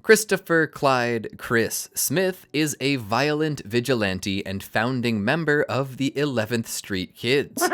Christopher Clyde Chris Smith is a violent vigilante and founding member of the 11th Street Kids,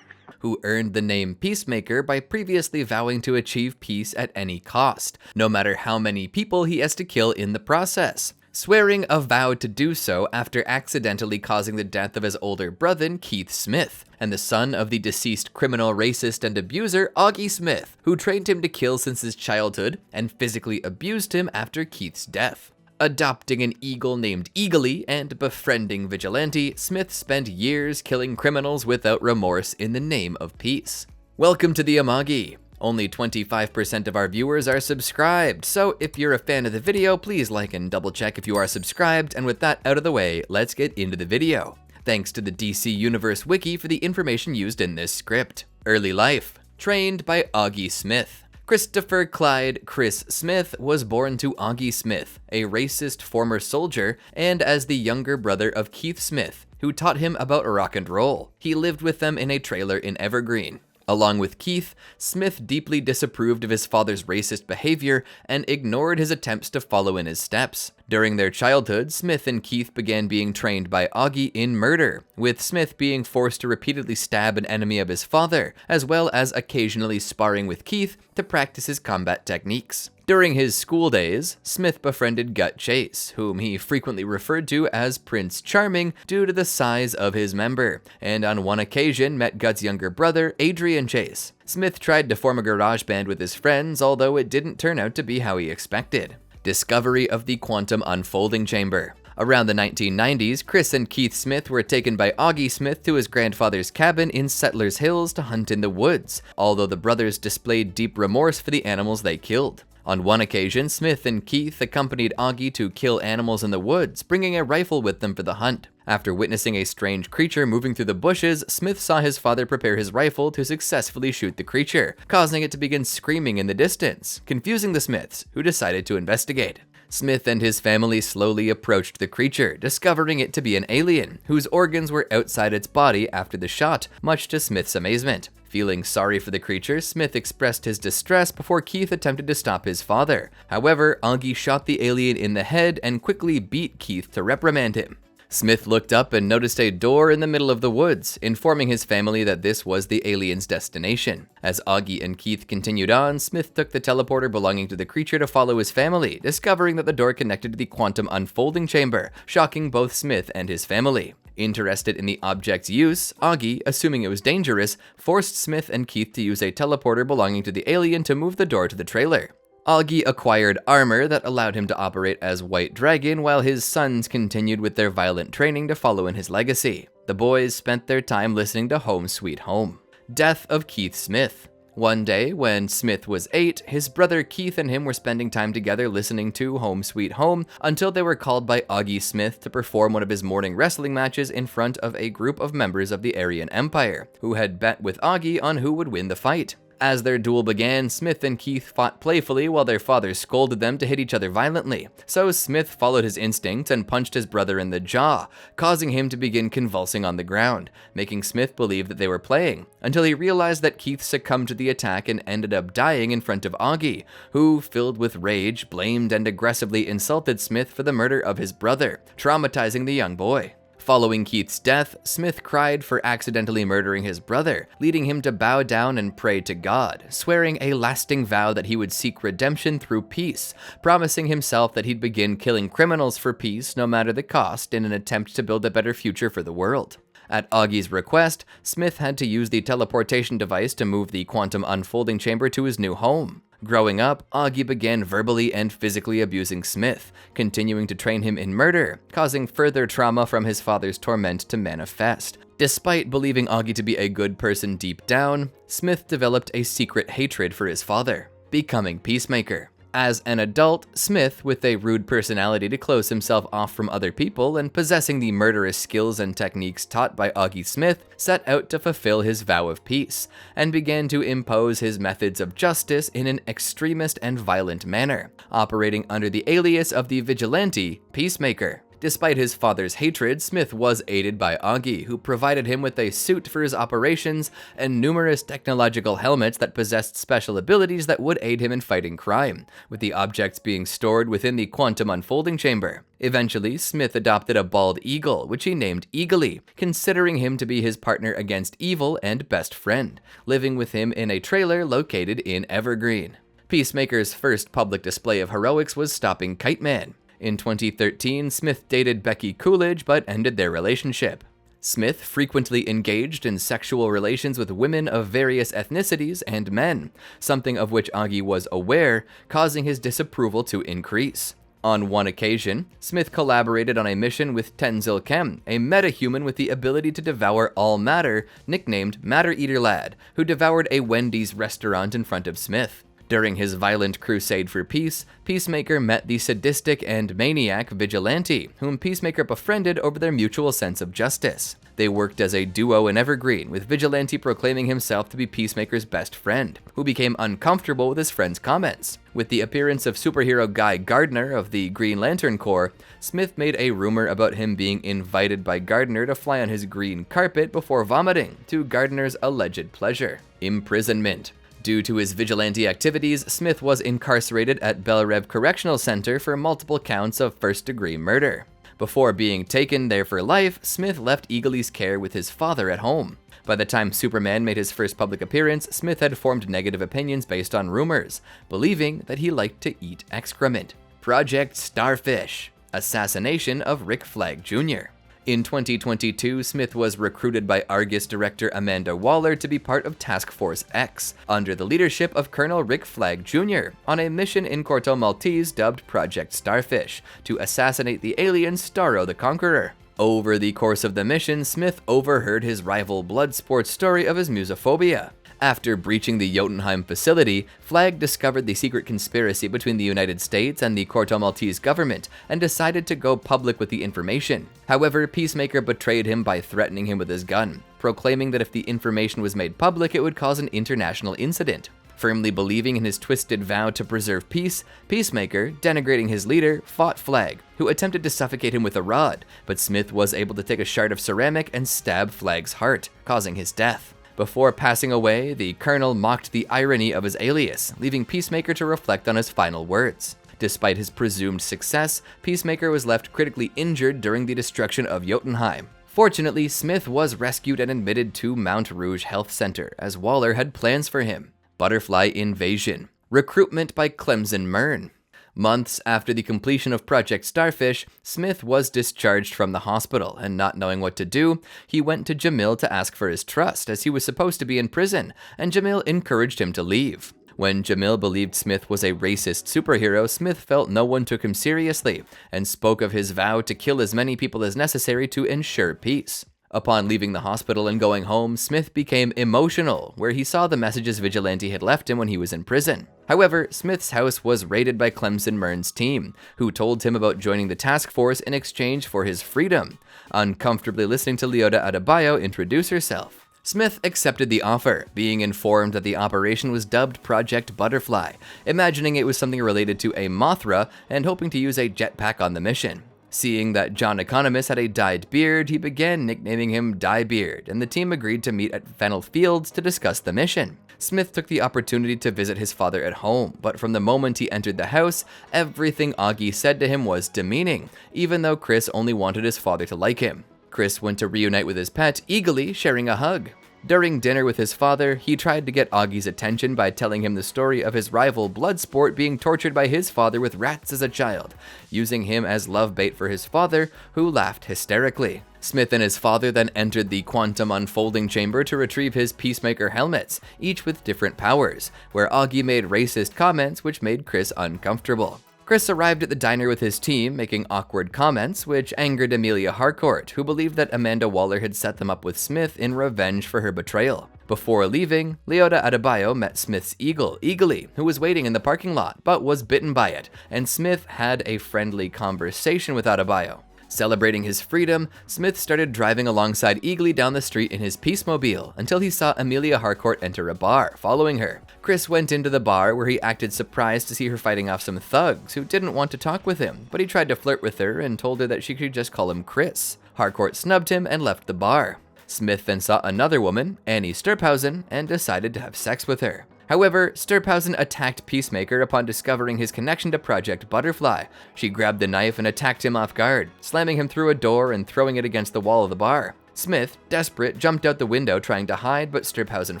who earned the name Peacemaker by previously vowing to achieve peace at any cost, no matter how many people he has to kill in the process, swearing a vow to do so after accidentally causing the death of his older brother, Keith Smith, and the son of the deceased criminal, racist, and abuser, Auggie Smith, who trained him to kill since his childhood and physically abused him after Keith's death. Adopting an eagle named Eagly and befriending Vigilante, Smith spent years killing criminals without remorse in the name of peace. Welcome to the Auggie. Only 25% of our viewers are subscribed, so if you're a fan of the video, please like and double check if you are subscribed, and with that out of the way, let's get into the video. Thanks to the DC Universe Wiki for the information used in this script. Early life. Trained by Auggie Smith. Christopher Clyde Chris Smith was born to Auggie Smith, a racist former soldier, and as the younger brother of Keith Smith, who taught him about rock and roll. He lived with them in a trailer in Evergreen. Along with Keith, Smith deeply disapproved of his father's racist behavior and ignored his attempts to follow in his steps. During their childhood, Smith and Keith began being trained by Auggie in murder, with Smith being forced to repeatedly stab an enemy of his father, as well as occasionally sparring with Keith to practice his combat techniques. During his school days, Smith befriended Gut Chase, whom he frequently referred to as Prince Charming due to the size of his member, and on one occasion met Gut's younger brother, Adrian Chase. Smith tried to form a garage band with his friends, although it didn't turn out to be how he expected. Discovery of the quantum unfolding chamber. Around the 1990s, Chris and Keith Smith were taken by Auggie Smith to his grandfather's cabin in Settlers Hills to hunt in the woods, although the brothers displayed deep remorse for the animals they killed. On one occasion, Smith and Keith accompanied Auggie to kill animals in the woods, bringing a rifle with them for the hunt. After witnessing a strange creature moving through the bushes, Smith saw his father prepare his rifle to successfully shoot the creature, causing it to begin screaming in the distance, confusing the Smiths, who decided to investigate. Smith and his family slowly approached the creature, discovering it to be an alien, whose organs were outside its body after the shot, much to Smith's amazement. Feeling sorry for the creature, Smith expressed his distress before Keith attempted to stop his father. However, Auggie shot the alien in the head and quickly beat Keith to reprimand him. Smith looked up and noticed a door in the middle of the woods, informing his family that this was the alien's destination. As Auggie and Keith continued on, Smith took the teleporter belonging to the creature to follow his family, discovering that the door connected to the quantum unfolding chamber, shocking both Smith and his family. Interested in the object's use, Auggie, assuming it was dangerous, forced Smith and Keith to use a teleporter belonging to the alien to move the door to the trailer. Auggie acquired armor that allowed him to operate as White Dragon, while his sons continued with their violent training to follow in his legacy. The boys spent their time listening to Home Sweet Home. Death of Keith Smith. One day, when Smith was 8, his brother Keith and him were spending time together listening to Home Sweet Home until they were called by Auggie Smith to perform one of his morning wrestling matches in front of a group of members of the Aryan Empire, who had bet with Auggie on who would win the fight. As their duel began, Smith and Keith fought playfully while their father scolded them to hit each other violently. So Smith followed his instincts and punched his brother in the jaw, causing him to begin convulsing on the ground, making Smith believe that they were playing, until he realized that Keith succumbed to the attack and ended up dying in front of Auggie, who, filled with rage, blamed and aggressively insulted Smith for the murder of his brother, traumatizing the young boy. Following Keith's death, Smith cried for accidentally murdering his brother, leading him to bow down and pray to God, swearing a lasting vow that he would seek redemption through peace, promising himself that he'd begin killing criminals for peace no matter the cost in an attempt to build a better future for the world. At Auggie's request, Smith had to use the teleportation device to move the quantum unfolding chamber to his new home. Growing up, Auggie began verbally and physically abusing Smith, continuing to train him in murder, causing further trauma from his father's torment to manifest. Despite believing Auggie to be a good person deep down, Smith developed a secret hatred for his father, becoming Peacemaker. As an adult, Smith, with a rude personality to close himself off from other people and possessing the murderous skills and techniques taught by Auggie Smith, set out to fulfill his vow of peace, and began to impose his methods of justice in an extremist and violent manner, operating under the alias of the Vigilante Peacemaker. Despite his father's hatred, Smith was aided by Auggie, who provided him with a suit for his operations and numerous technological helmets that possessed special abilities that would aid him in fighting crime, with the objects being stored within the quantum unfolding chamber. Eventually, Smith adopted a bald eagle, which he named Eagly, considering him to be his partner against evil and best friend, living with him in a trailer located in Evergreen. Peacemaker's first public display of heroics was stopping Kite Man. In 2013, Smith dated Becky Coolidge but ended their relationship. Smith frequently engaged in sexual relations with women of various ethnicities and men, something of which Auggie was aware, causing his disapproval to increase. On one occasion, Smith collaborated on a mission with Tenzil Kem, a metahuman with the ability to devour all matter, nicknamed Matter Eater Lad, who devoured a Wendy's restaurant in front of Smith. During his violent crusade for peace, Peacemaker met the sadistic and maniac Vigilante, whom Peacemaker befriended over their mutual sense of justice. They worked as a duo in Evergreen, with Vigilante proclaiming himself to be Peacemaker's best friend, who became uncomfortable with his friend's comments. With the appearance of superhero Guy Gardner of the Green Lantern Corps, Smith made a rumor about him being invited by Gardner to fly on his green carpet before vomiting, to Gardner's alleged pleasure. Imprisonment. Due to his vigilante activities, Smith was incarcerated at Belrev Correctional Center for multiple counts of first-degree murder. Before being taken there for life, Smith left Eagly's care with his father at home. By the time Superman made his first public appearance, Smith had formed negative opinions based on rumors, believing that he liked to eat excrement. Project Starfish. Assassination of Rick Flag Jr. In 2022, Smith was recruited by Argus director Amanda Waller to be part of Task Force X, under the leadership of Colonel Rick Flag Jr., on a mission in Corto Maltese dubbed Project Starfish, to assassinate the alien Starro the Conqueror. Over the course of the mission, Smith overheard his rival Bloodsport's story of his musophobia. After breaching the Jotunheim facility, Flag discovered the secret conspiracy between the United States and the Corto Maltese government and decided to go public with the information. However, Peacemaker betrayed him by threatening him with his gun, proclaiming that if the information was made public, it would cause an international incident. Firmly believing in his twisted vow to preserve peace, Peacemaker, denigrating his leader, fought Flag, who attempted to suffocate him with a rod, but Smith was able to take a shard of ceramic and stab Flag's heart, causing his death. Before passing away, the Colonel mocked the irony of his alias, leaving Peacemaker to reflect on his final words. Despite his presumed success, Peacemaker was left critically injured during the destruction of Jotunheim. Fortunately, Smith was rescued and admitted to Mount Rouge Health Center, as Waller had plans for him. Butterfly Invasion. Recruitment by Clemson Mern. Months after the completion of Project Starfish, Smith was discharged from the hospital, and not knowing what to do, he went to Jamil to ask for his trust, as he was supposed to be in prison, and Jamil encouraged him to leave. When Jamil believed Smith was a racist superhero, Smith felt no one took him seriously, and spoke of his vow to kill as many people as necessary to ensure peace. Upon leaving the hospital and going home, Smith became emotional, where he saw the messages Vigilante had left him when he was in prison. However, Smith's house was raided by Clemson Mern's team, who told him about joining the task force in exchange for his freedom. Uncomfortably listening to Leota Adebayo introduce herself, Smith accepted the offer, being informed that the operation was dubbed Project Butterfly, imagining it was something related to a Mothra and hoping to use a jetpack on the mission. Seeing that John Economist had a dyed beard, he began nicknaming him Dyebeard, and the team agreed to meet at Fennel Fields to discuss the mission. Smith took the opportunity to visit his father at home, but from the moment he entered the house, everything Auggie said to him was demeaning, even though Chris only wanted his father to like him. Chris went to reunite with his pet, Eagly, sharing a hug. During dinner with his father, he tried to get Auggie's attention by telling him the story of his rival Bloodsport being tortured by his father with rats as a child, using him as love bait for his father, who laughed hysterically. Smith and his father then entered the quantum unfolding chamber to retrieve his Peacemaker helmets, each with different powers, where Auggie made racist comments which made Chris uncomfortable. Chris arrived at the diner with his team, making awkward comments, which angered Amelia Harcourt, who believed that Amanda Waller had set them up with Smith in revenge for her betrayal. Before leaving, Leota Adebayo met Smith's eagle, Eagly, who was waiting in the parking lot, but was bitten by it, and Smith had a friendly conversation with Adebayo. Celebrating his freedom, Smith started driving alongside Eagly down the street in his Peacemobile until he saw Amelia Harcourt enter a bar, following her. Chris went into the bar where he acted surprised to see her fighting off some thugs who didn't want to talk with him, but he tried to flirt with her and told her that she could just call him Chris. Harcourt snubbed him and left the bar. Smith then saw another woman, Annie Sturphausen, and decided to have sex with her. However, Sturphausen attacked Peacemaker upon discovering his connection to Project Butterfly. She grabbed the knife and attacked him off guard, slamming him through a door and throwing it against the wall of the bar. Smith, desperate, jumped out the window trying to hide, but Sturphausen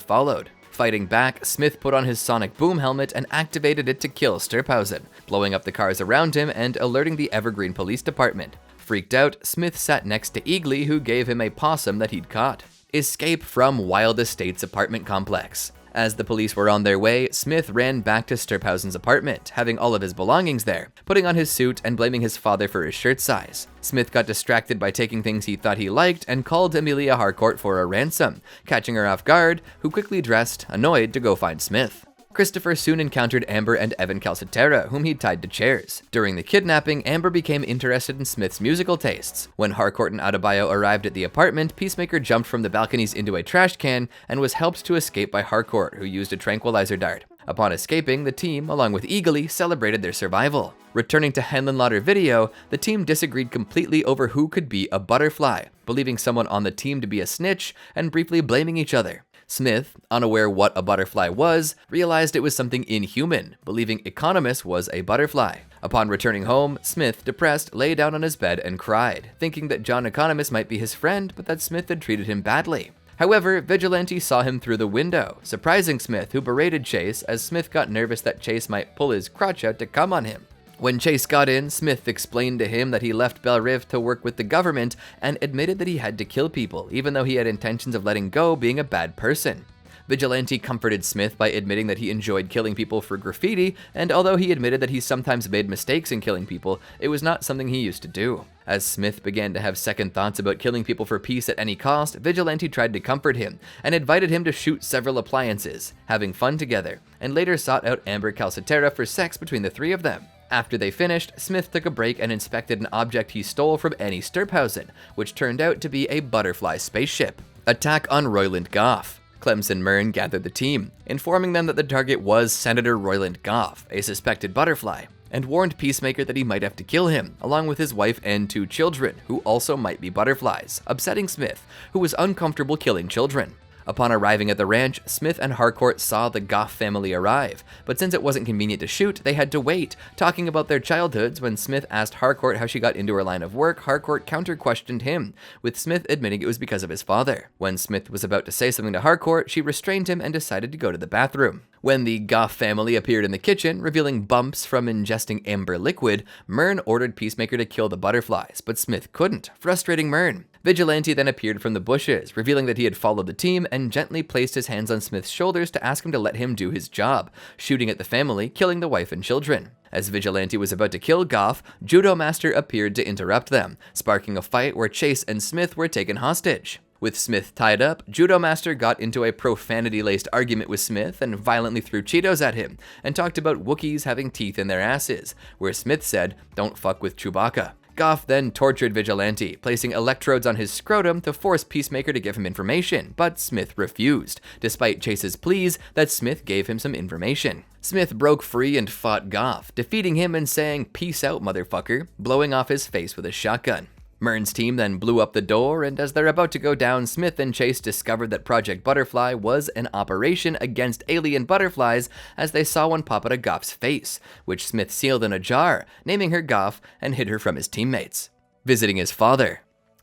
followed. Fighting back, Smith put on his sonic boom helmet and activated it to kill Sturphausen, blowing up the cars around him and alerting the Evergreen Police Department. Freaked out, Smith sat next to Eagly, who gave him a possum that he'd caught. Escape from Wild Estates apartment complex. As the police were on their way, Smith ran back to Sturphausen's apartment, having all of his belongings there, putting on his suit and blaming his father for his shirt size. Smith got distracted by taking things he thought he liked and called Amelia Harcourt for a ransom, catching her off guard, who quickly dressed, annoyed, to go find Smith. Christopher soon encountered Amber and Evan Calcaterra, whom he'd tied to chairs. During the kidnapping, Amber became interested in Smith's musical tastes. When Harcourt and Adebayo arrived at the apartment, Peacemaker jumped from the balconies into a trash can and was helped to escape by Harcourt, who used a tranquilizer dart. Upon escaping, the team, along with Eagly, celebrated their survival. Returning to Henlin-Lauder Video, the team disagreed completely over who could be a butterfly, believing someone on the team to be a snitch and briefly blaming each other. Smith, unaware what a butterfly was, realized it was something inhuman, believing Economus was a butterfly. Upon returning home, Smith, depressed, lay down on his bed and cried, thinking that John Economus might be his friend, but that Smith had treated him badly. However, Vigilante saw him through the window, surprising Smith, who berated Chase as Smith got nervous that Chase might pull his crotch out to come on him. When Chase got in, Smith explained to him that he left Belle Rive to work with the government and admitted that he had to kill people, even though he had intentions of letting go, being a bad person. Vigilante comforted Smith by admitting that he enjoyed killing people for graffiti, and although he admitted that he sometimes made mistakes in killing people, it was not something he used to do. As Smith began to have second thoughts about killing people for peace at any cost, Vigilante tried to comfort him and invited him to shoot several appliances, having fun together, and later sought out Amber Calcaterra for sex between the three of them. After they finished, Smith took a break and inspected an object he stole from Annie Sturphausen, which turned out to be a butterfly spaceship. Attack on Royland Goff. Clemson Myrn gathered the team, informing them that the target was Senator Royland Goff, a suspected butterfly, and warned Peacemaker that he might have to kill him, along with his wife and 2 children, who also might be butterflies, upsetting Smith, who was uncomfortable killing children. Upon arriving at the ranch, Smith and Harcourt saw the Goff family arrive, but since it wasn't convenient to shoot, they had to wait, talking about their childhoods. When Smith asked Harcourt how she got into her line of work, Harcourt counter-questioned him, with Smith admitting it was because of his father. When Smith was about to say something to Harcourt, she restrained him and decided to go to the bathroom. When the Goff family appeared in the kitchen, revealing bumps from ingesting amber liquid, Myrn ordered Peacemaker to kill the butterflies, but Smith couldn't, frustrating Myrn. Vigilante then appeared from the bushes, revealing that he had followed the team and gently placed his hands on Smith's shoulders to ask him to let him do his job, shooting at the family, killing the wife and children. As Vigilante was about to kill Goff, Judo Master appeared to interrupt them, sparking a fight where Chase and Smith were taken hostage. With Smith tied up, Judo Master got into a profanity-laced argument with Smith and violently threw Cheetos at him, and talked about Wookiees having teeth in their asses, where Smith said, "Don't fuck with Chewbacca." Goff then tortured Vigilante, placing electrodes on his scrotum to force Peacemaker to give him information, but Smith refused, despite Chase's pleas that Smith gave him some information. Smith broke free and fought Goff, defeating him and saying, "Peace out, motherfucker," blowing off his face with a shotgun. Myrn's team then blew up the door, and as they're about to go down, Smith and Chase discovered that Project Butterfly was an operation against alien butterflies as they saw one pop out of Goff's face, which Smith sealed in a jar, naming her Goff, and hid her from his teammates. Visiting his father.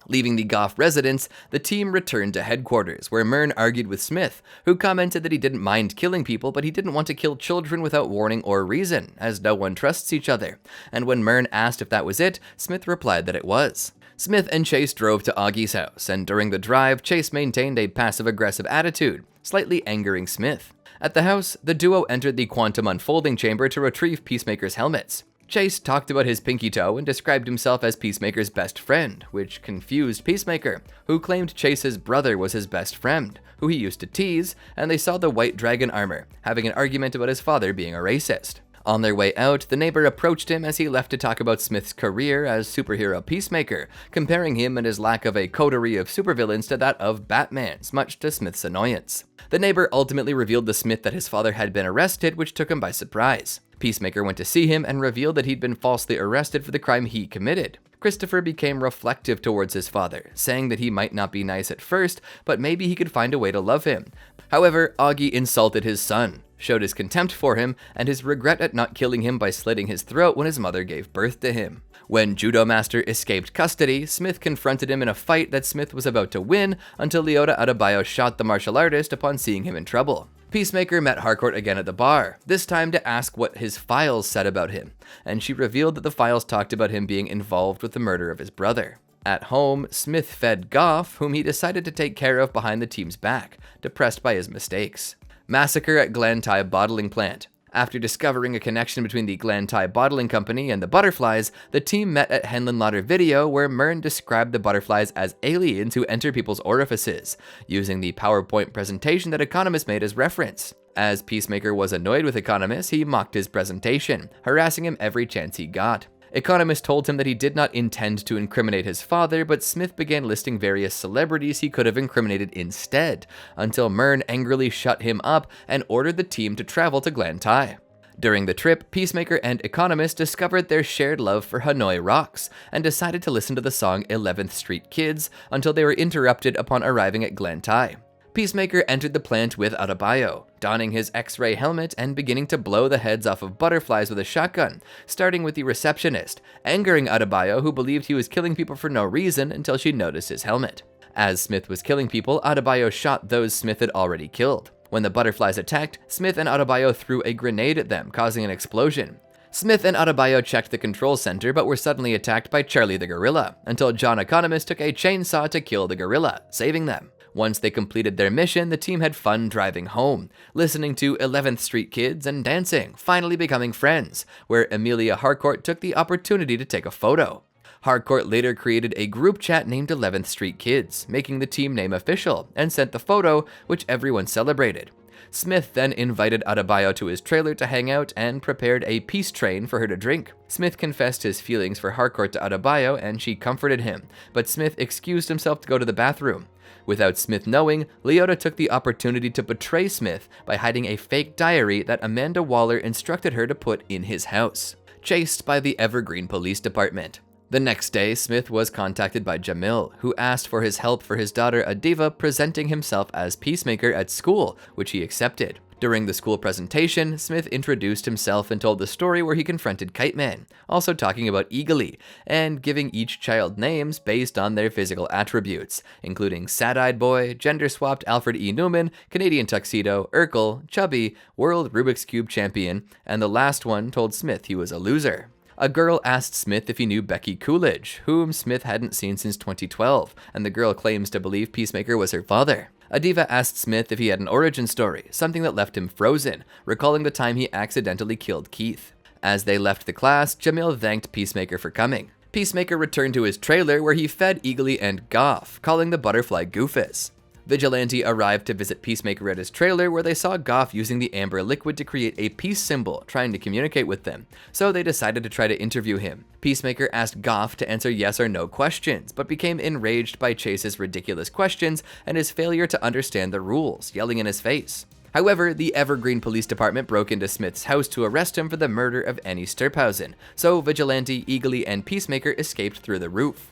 Leaving the Goff residence, the team returned to headquarters, where Myrn argued with Smith, who commented that he didn't mind killing people, but he didn't want to kill children without warning or reason, as no one trusts each other. And when Myrn asked if that was it, Smith replied that it was. Smith and Chase drove to Auggie's house, and during the drive, Chase maintained a passive-aggressive attitude, slightly angering Smith. At the house, the duo entered the quantum unfolding chamber to retrieve Peacemaker's helmets. Chase talked about his pinky toe and described himself as Peacemaker's best friend, which confused Peacemaker, who claimed Chase's brother was his best friend, who he used to tease, and they saw the white dragon armor, having an argument about his father being a racist. On their way out, the neighbor approached him as he left to talk about Smith's career as superhero Peacemaker, comparing him and his lack of a coterie of supervillains to that of Batman's, much to Smith's annoyance. The neighbor ultimately revealed to Smith that his father had been arrested, which took him by surprise. Peacemaker went to see him and revealed that he'd been falsely arrested for the crime he committed. Christopher became reflective towards his father, saying that he might not be nice at first, but maybe he could find a way to love him. However, Auggie insulted his son, showed his contempt for him, and his regret at not killing him by slitting his throat when his mother gave birth to him. When Judo Master escaped custody, Smith confronted him in a fight that Smith was about to win until Lyoto Adebayo shot the martial artist upon seeing him in trouble. Peacemaker met Harcourt again at the bar, this time to ask what his files said about him, and she revealed that the files talked about him being involved with the murder of his brother. At home, Smith fed Goff, whom he decided to take care of behind the team's back, depressed by his mistakes. Massacre at Glantai Bottling Plant. After discovering a connection between the Glantai Bottling Company and the butterflies, the team met at Henlin-Lauder Video, where Myrn described the butterflies as aliens who enter people's orifices, using the PowerPoint presentation that Economist made as reference. As Peacemaker was annoyed with Economist, he mocked his presentation, harassing him every chance he got. Economist told him that he did not intend to incriminate his father, but Smith began listing various celebrities he could have incriminated instead, until Myrn angrily shut him up and ordered the team to travel to Glantai. During the trip, Peacemaker and Economist discovered their shared love for Hanoi Rocks, and decided to listen to the song 11th Street Kids until they were interrupted upon arriving at Glantai. Peacemaker entered the plant with Adebayo, donning his X-ray helmet and beginning to blow the heads off of butterflies with a shotgun, starting with the receptionist, angering Adebayo, who believed he was killing people for no reason until she noticed his helmet. As Smith was killing people, Adebayo shot those Smith had already killed. When the butterflies attacked, Smith and Adebayo threw a grenade at them, causing an explosion. Smith and Adebayo checked the control center, but were suddenly attacked by Charlie the Gorilla, until John Economist took a chainsaw to kill the gorilla, saving them. Once they completed their mission, the team had fun driving home, listening to 11th Street Kids and dancing, finally becoming friends, where Emilia Harcourt took the opportunity to take a photo. Harcourt later created a group chat named 11th Street Kids, making the team name official, and sent the photo, which everyone celebrated. Smith then invited Adebayo to his trailer to hang out and prepared a peace train for her to drink. Smith confessed his feelings for Harcourt to Adebayo and she comforted him, but Smith excused himself to go to the bathroom. Without Smith knowing, Lyoto took the opportunity to betray Smith by hiding a fake diary that Amanda Waller instructed her to put in his house. Chased by the Evergreen Police Department. The next day, Smith was contacted by Jamil, who asked for his help for his daughter Adiva presenting himself as Peacemaker at school, which he accepted. During the school presentation, Smith introduced himself and told the story where he confronted Kite Man, also talking about Eagly, and giving each child names based on their physical attributes, including Sad-Eyed Boy, Gender-Swapped Alfred E. Newman, Canadian Tuxedo, Urkel, Chubby, World Rubik's Cube Champion, and the last one told Smith he was a loser. A girl asked Smith if he knew Becky Coolidge, whom Smith hadn't seen since 2012, and the girl claims to believe Peacemaker was her father. Adiva asked Smith if he had an origin story, something that left him frozen, recalling the time he accidentally killed Keith. As they left the class, Jamil thanked Peacemaker for coming. Peacemaker returned to his trailer where he fed Eagly and Goff, calling the butterfly Goofus. Vigilante arrived to visit Peacemaker at his trailer where they saw Goff using the amber liquid to create a peace symbol, trying to communicate with them, so they decided to try to interview him. Peacemaker asked Goff to answer yes or no questions, but became enraged by Chase's ridiculous questions and his failure to understand the rules, yelling in his face. However, the Evergreen Police Department broke into Smith's house to arrest him for the murder of Annie Sturphausen, so Vigilante, Eagly, and Peacemaker escaped through the roof.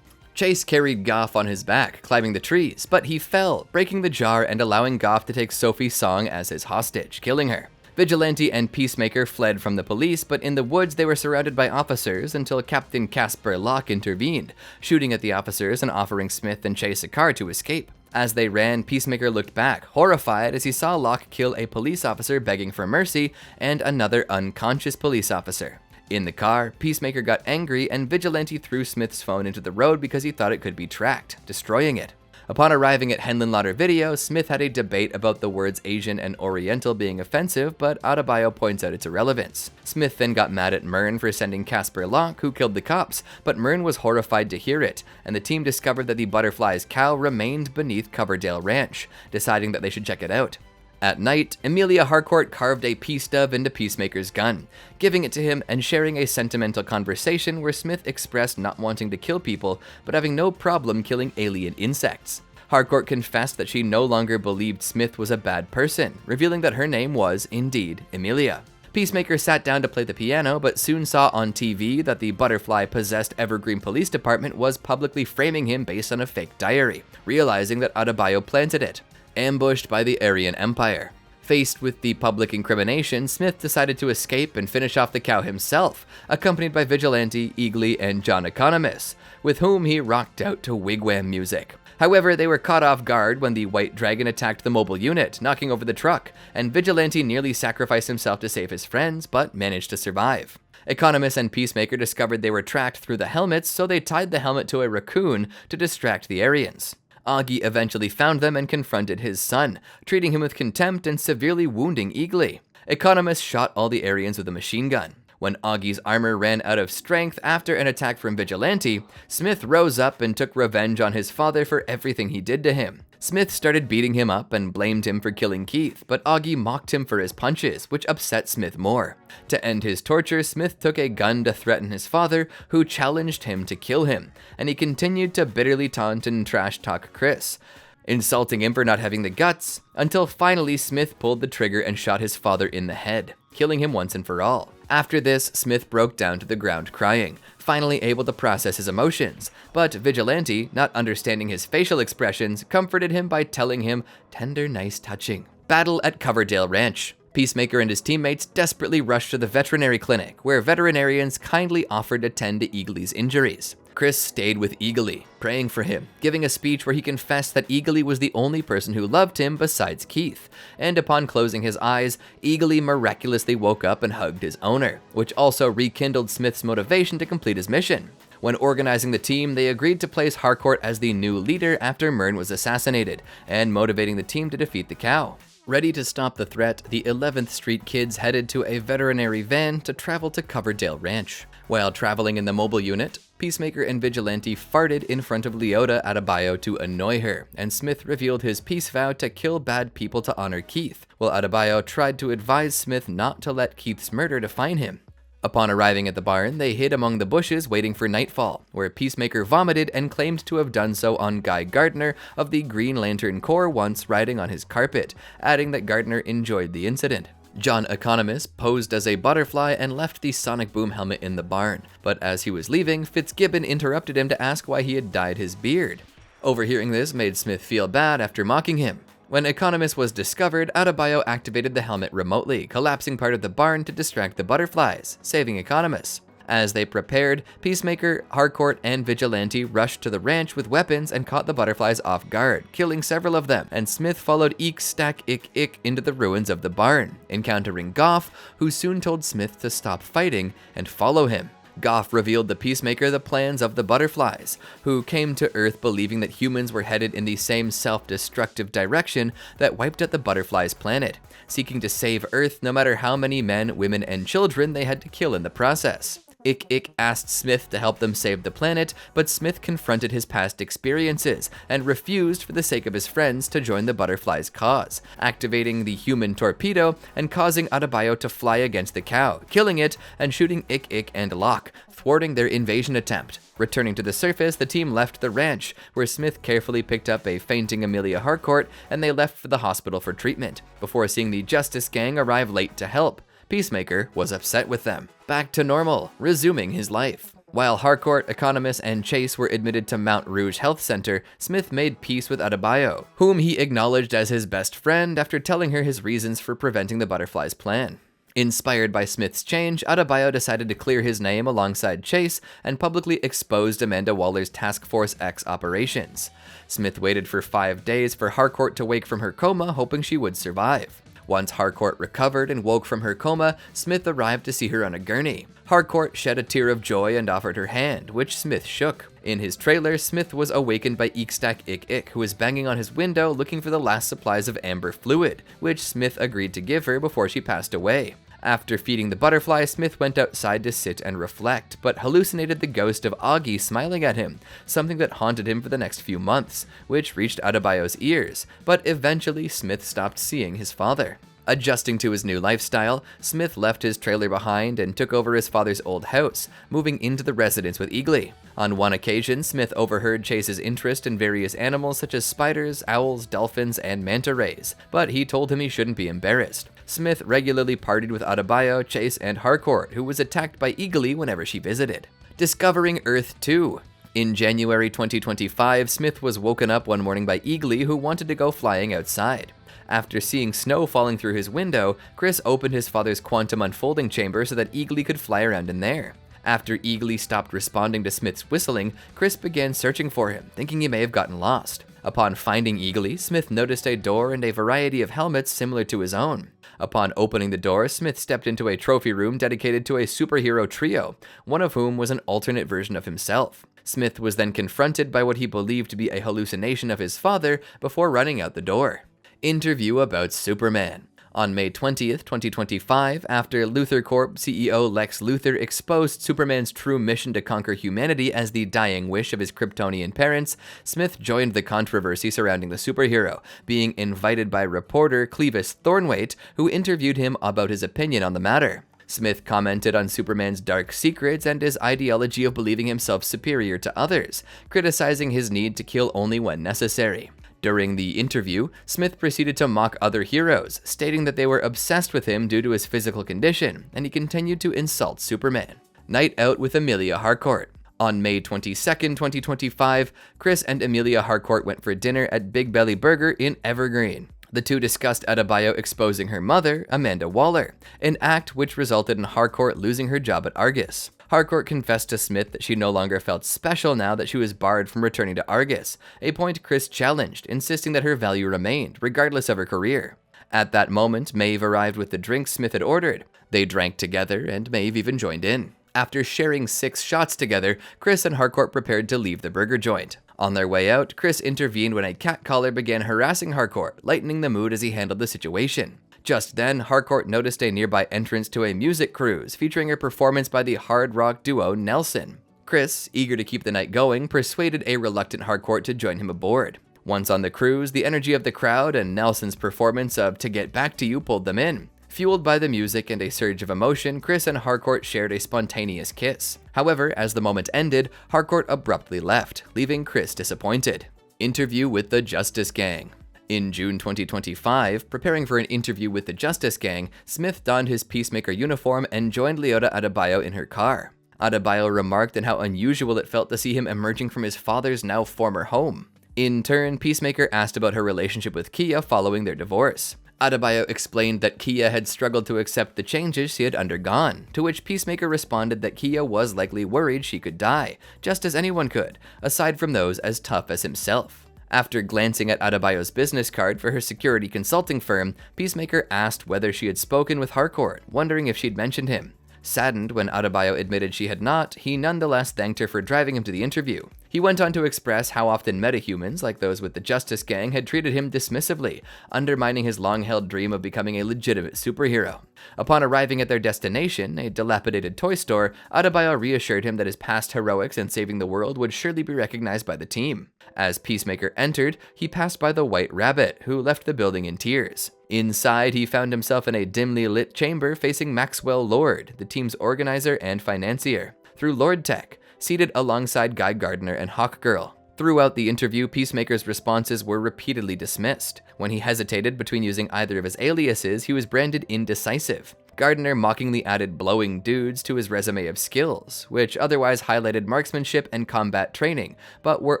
Chase carried Goff on his back, climbing the trees, but he fell, breaking the jar and allowing Goff to take Sophie Song as his hostage, killing her. Vigilante and Peacemaker fled from the police, but in the woods they were surrounded by officers until Captain Casper Locke intervened, shooting at the officers and offering Smith and Chase a car to escape. As they ran, Peacemaker looked back, horrified as he saw Locke kill a police officer begging for mercy and another unconscious police officer. In the car, Peacemaker got angry and Vigilante threw Smith's phone into the road because he thought it could be tracked, destroying it. Upon arriving at Henlin-Lauder Video, Smith had a debate about the words Asian and Oriental being offensive, but Adebayo points out its irrelevance. Smith then got mad at Myrn for sending Casper Locke, who killed the cops, but Myrn was horrified to hear it, and the team discovered that the butterfly's cow remained beneath Coverdale Ranch, deciding that they should check it out. At night, Amelia Harcourt carved a peace dove into Peacemaker's gun, giving it to him and sharing a sentimental conversation where Smith expressed not wanting to kill people, but having no problem killing alien insects. Harcourt confessed that she no longer believed Smith was a bad person, revealing that her name was, indeed, Amelia. Peacemaker sat down to play the piano, but soon saw on TV that the butterfly-possessed Evergreen Police Department was publicly framing him based on a fake diary, realizing that Adebayo planted it. Ambushed by the Aryan Empire. Faced with the public incrimination, Smith decided to escape and finish off the cow himself, accompanied by Vigilante, Eagly, and John Economist, with whom he rocked out to wigwam music. However, they were caught off guard when the White Dragon attacked the mobile unit, knocking over the truck, and Vigilante nearly sacrificed himself to save his friends, but managed to survive. Economist and Peacemaker discovered they were tracked through the helmets, so they tied the helmet to a raccoon to distract the Aryans. Auggie eventually found them and confronted his son, treating him with contempt and severely wounding Eagly. Economist shot all the Aryans with a machine gun. When Auggie's armor ran out of strength after an attack from Vigilante, Smith rose up and took revenge on his father for everything he did to him. Smith started beating him up and blamed him for killing Keith, but Auggie mocked him for his punches, which upset Smith more. To end his torture, Smith took a gun to threaten his father, who challenged him to kill him, and he continued to bitterly taunt and trash-talk Chris, insulting him for not having the guts, until finally Smith pulled the trigger and shot his father in the head, killing him once and for all. After this, Smith broke down to the ground crying, finally able to process his emotions, but Vigilante, not understanding his facial expressions, comforted him by telling him, "Tender, nice touching." Battle at Coverdale Ranch. Peacemaker and his teammates desperately rushed to the veterinary clinic, where veterinarians kindly offered to tend to Eagly's injuries. Chris stayed with Eagly, praying for him, giving a speech where he confessed that Eagly was the only person who loved him besides Keith, and upon closing his eyes, Eagly miraculously woke up and hugged his owner, which also rekindled Smith's motivation to complete his mission. When organizing the team, they agreed to place Harcourt as the new leader after Myrn was assassinated, and motivating the team to defeat the cow. Ready to stop the threat, the 11th Street kids headed to a veterinary van to travel to Coverdale Ranch. While traveling in the mobile unit, Peacemaker and Vigilante farted in front of Leota Adebayo to annoy her, and Smith revealed his peace vow to kill bad people to honor Keith, while Adebayo tried to advise Smith not to let Keith's murder define him. Upon arriving at the barn, they hid among the bushes waiting for nightfall, where Peacemaker vomited and claimed to have done so on Guy Gardner of the Green Lantern Corps once riding on his carpet, adding that Gardner enjoyed the incident. John Economist posed as a butterfly and left the sonic boom helmet in the barn, but as he was leaving, Fitzgibbon interrupted him to ask why he had dyed his beard. Overhearing this made Smith feel bad after mocking him. When Economist was discovered, Adebayo activated the helmet remotely, collapsing part of the barn to distract the butterflies, saving Economist. As they prepared, Peacemaker, Harcourt, and Vigilante rushed to the ranch with weapons and caught the butterflies off guard, killing several of them, and Smith followed Eek Stack Ick Ick into the ruins of the barn, encountering Goff, who soon told Smith to stop fighting and follow him. Goff revealed to Peacemaker the plans of the butterflies, who came to Earth believing that humans were headed in the same self-destructive direction that wiped out the butterflies' planet, seeking to save Earth no matter how many men, women, and children they had to kill in the process. Ick Ick asked Smith to help them save the planet, but Smith confronted his past experiences and refused for the sake of his friends to join the butterflies' cause, activating the human torpedo and causing Adebayo to fly against the cow, killing it and shooting Ick Ick and Locke, thwarting their invasion attempt. Returning to the surface, the team left the ranch, where Smith carefully picked up a fainting Amelia Harcourt, and they left for the hospital for treatment, before seeing the Justice Gang arrive late to help. Peacemaker was upset with them. Back to normal, resuming his life. While Harcourt, Economist, and Chase were admitted to Mount Rouge Health Center, Smith made peace with Adebayo, whom he acknowledged as his best friend after telling her his reasons for preventing the butterflies' plan. Inspired by Smith's change, Adebayo decided to clear his name alongside Chase and publicly exposed Amanda Waller's Task Force X operations. Smith waited for 5 days for Harcourt to wake from her coma, hoping she would survive. Once Harcourt recovered and woke from her coma, Smith arrived to see her on a gurney. Harcourt shed a tear of joy and offered her hand, which Smith shook. In his trailer, Smith was awakened by Eekstack Ick Ick, who was banging on his window looking for the last supplies of amber fluid, which Smith agreed to give her before she passed away. After feeding the butterfly, Smith went outside to sit and reflect, but hallucinated the ghost of Auggie smiling at him, something that haunted him for the next few months, which reached Adebayo's ears, but eventually Smith stopped seeing his father. Adjusting to his new lifestyle, Smith left his trailer behind and took over his father's old house, moving into the residence with Eagly. On one occasion, Smith overheard Chase's interest in various animals such as spiders, owls, dolphins, and manta rays, but he told him he shouldn't be embarrassed. Smith regularly partied with Adebayo, Chase, and Harcourt, who was attacked by Eagly whenever she visited. Discovering Earth 2. In January 2025, Smith was woken up one morning by Eagly, who wanted to go flying outside. After seeing snow falling through his window, Chris opened his father's quantum unfolding chamber so that Eagly could fly around in there. After Eagly stopped responding to Smith's whistling, Chris began searching for him, thinking he may have gotten lost. Upon finding Eagly, Smith noticed a door and a variety of helmets similar to his own. Upon opening the door, Smith stepped into a trophy room dedicated to a superhero trio, one of whom was an alternate version of himself. Smith was then confronted by what he believed to be a hallucination of his father before running out the door. Interview about Superman. On May 20th, 2025, after Luthor Corp CEO Lex Luthor exposed Superman's true mission to conquer humanity as the dying wish of his Kryptonian parents, Smith joined the controversy surrounding the superhero, being invited by reporter Clevis Thornwaite, who interviewed him about his opinion on the matter. Smith commented on Superman's dark secrets and his ideology of believing himself superior to others, criticizing his need to kill only when necessary. During the interview, Smith proceeded to mock other heroes, stating that they were obsessed with him due to his physical condition, and he continued to insult Superman. Night out with Amelia Harcourt. On May 22, 2025, Chris and Amelia Harcourt went for dinner at Big Belly Burger in Evergreen. The two discussed Adebayo exposing her mother, Amanda Waller, an act which resulted in Harcourt losing her job at Argus. Harcourt confessed to Smith that she no longer felt special now that she was barred from returning to Argus, a point Chris challenged, insisting that her value remained, regardless of her career. At that moment, Maeve arrived with the drinks Smith had ordered. They drank together, and Maeve even joined in. After sharing 6 shots together, Chris and Harcourt prepared to leave the burger joint. On their way out, Chris intervened when a catcaller began harassing Harcourt, lightening the mood as he handled the situation. Just then, Harcourt noticed a nearby entrance to a music cruise featuring a performance by the hard rock duo Nelson. Chris, eager to keep the night going, persuaded a reluctant Harcourt to join him aboard. Once on the cruise, the energy of the crowd and Nelson's performance of To Get Back to You pulled them in. Fueled by the music and a surge of emotion, Chris and Harcourt shared a spontaneous kiss. However, as the moment ended, Harcourt abruptly left, leaving Chris disappointed. Interview with the Justice Gang. In June 2025, preparing for an interview with the Justice Gang, Smith donned his Peacemaker uniform and joined Leota Adebayo in her car. Adebayo remarked on how unusual it felt to see him emerging from his father's now former home. In turn, Peacemaker asked about her relationship with Kia following their divorce. Adebayo explained that Kia had struggled to accept the changes she had undergone, to which Peacemaker responded that Kia was likely worried she could die, just as anyone could, aside from those as tough as himself. After glancing at Adebayo's business card for her security consulting firm, Peacemaker asked whether she had spoken with Harcourt, wondering if she'd mentioned him. Saddened when Adebayo admitted she had not, he nonetheless thanked her for driving him to the interview. He went on to express how often metahumans, like those with the Justice Gang, had treated him dismissively, undermining his long-held dream of becoming a legitimate superhero. Upon arriving at their destination, a dilapidated toy store, Adebayo reassured him that his past heroics in saving the world would surely be recognized by the team. As Peacemaker entered, he passed by the White Rabbit, who left the building in tears. Inside, he found himself in a dimly lit chamber facing Maxwell Lord, the team's organizer and financier, through Lord Tech, seated alongside Guy Gardner and Hawkgirl. Throughout the interview, Peacemaker's responses were repeatedly dismissed. When he hesitated between using either of his aliases, he was branded indecisive. Gardner mockingly added blowing dudes to his resume of skills, which otherwise highlighted marksmanship and combat training, but were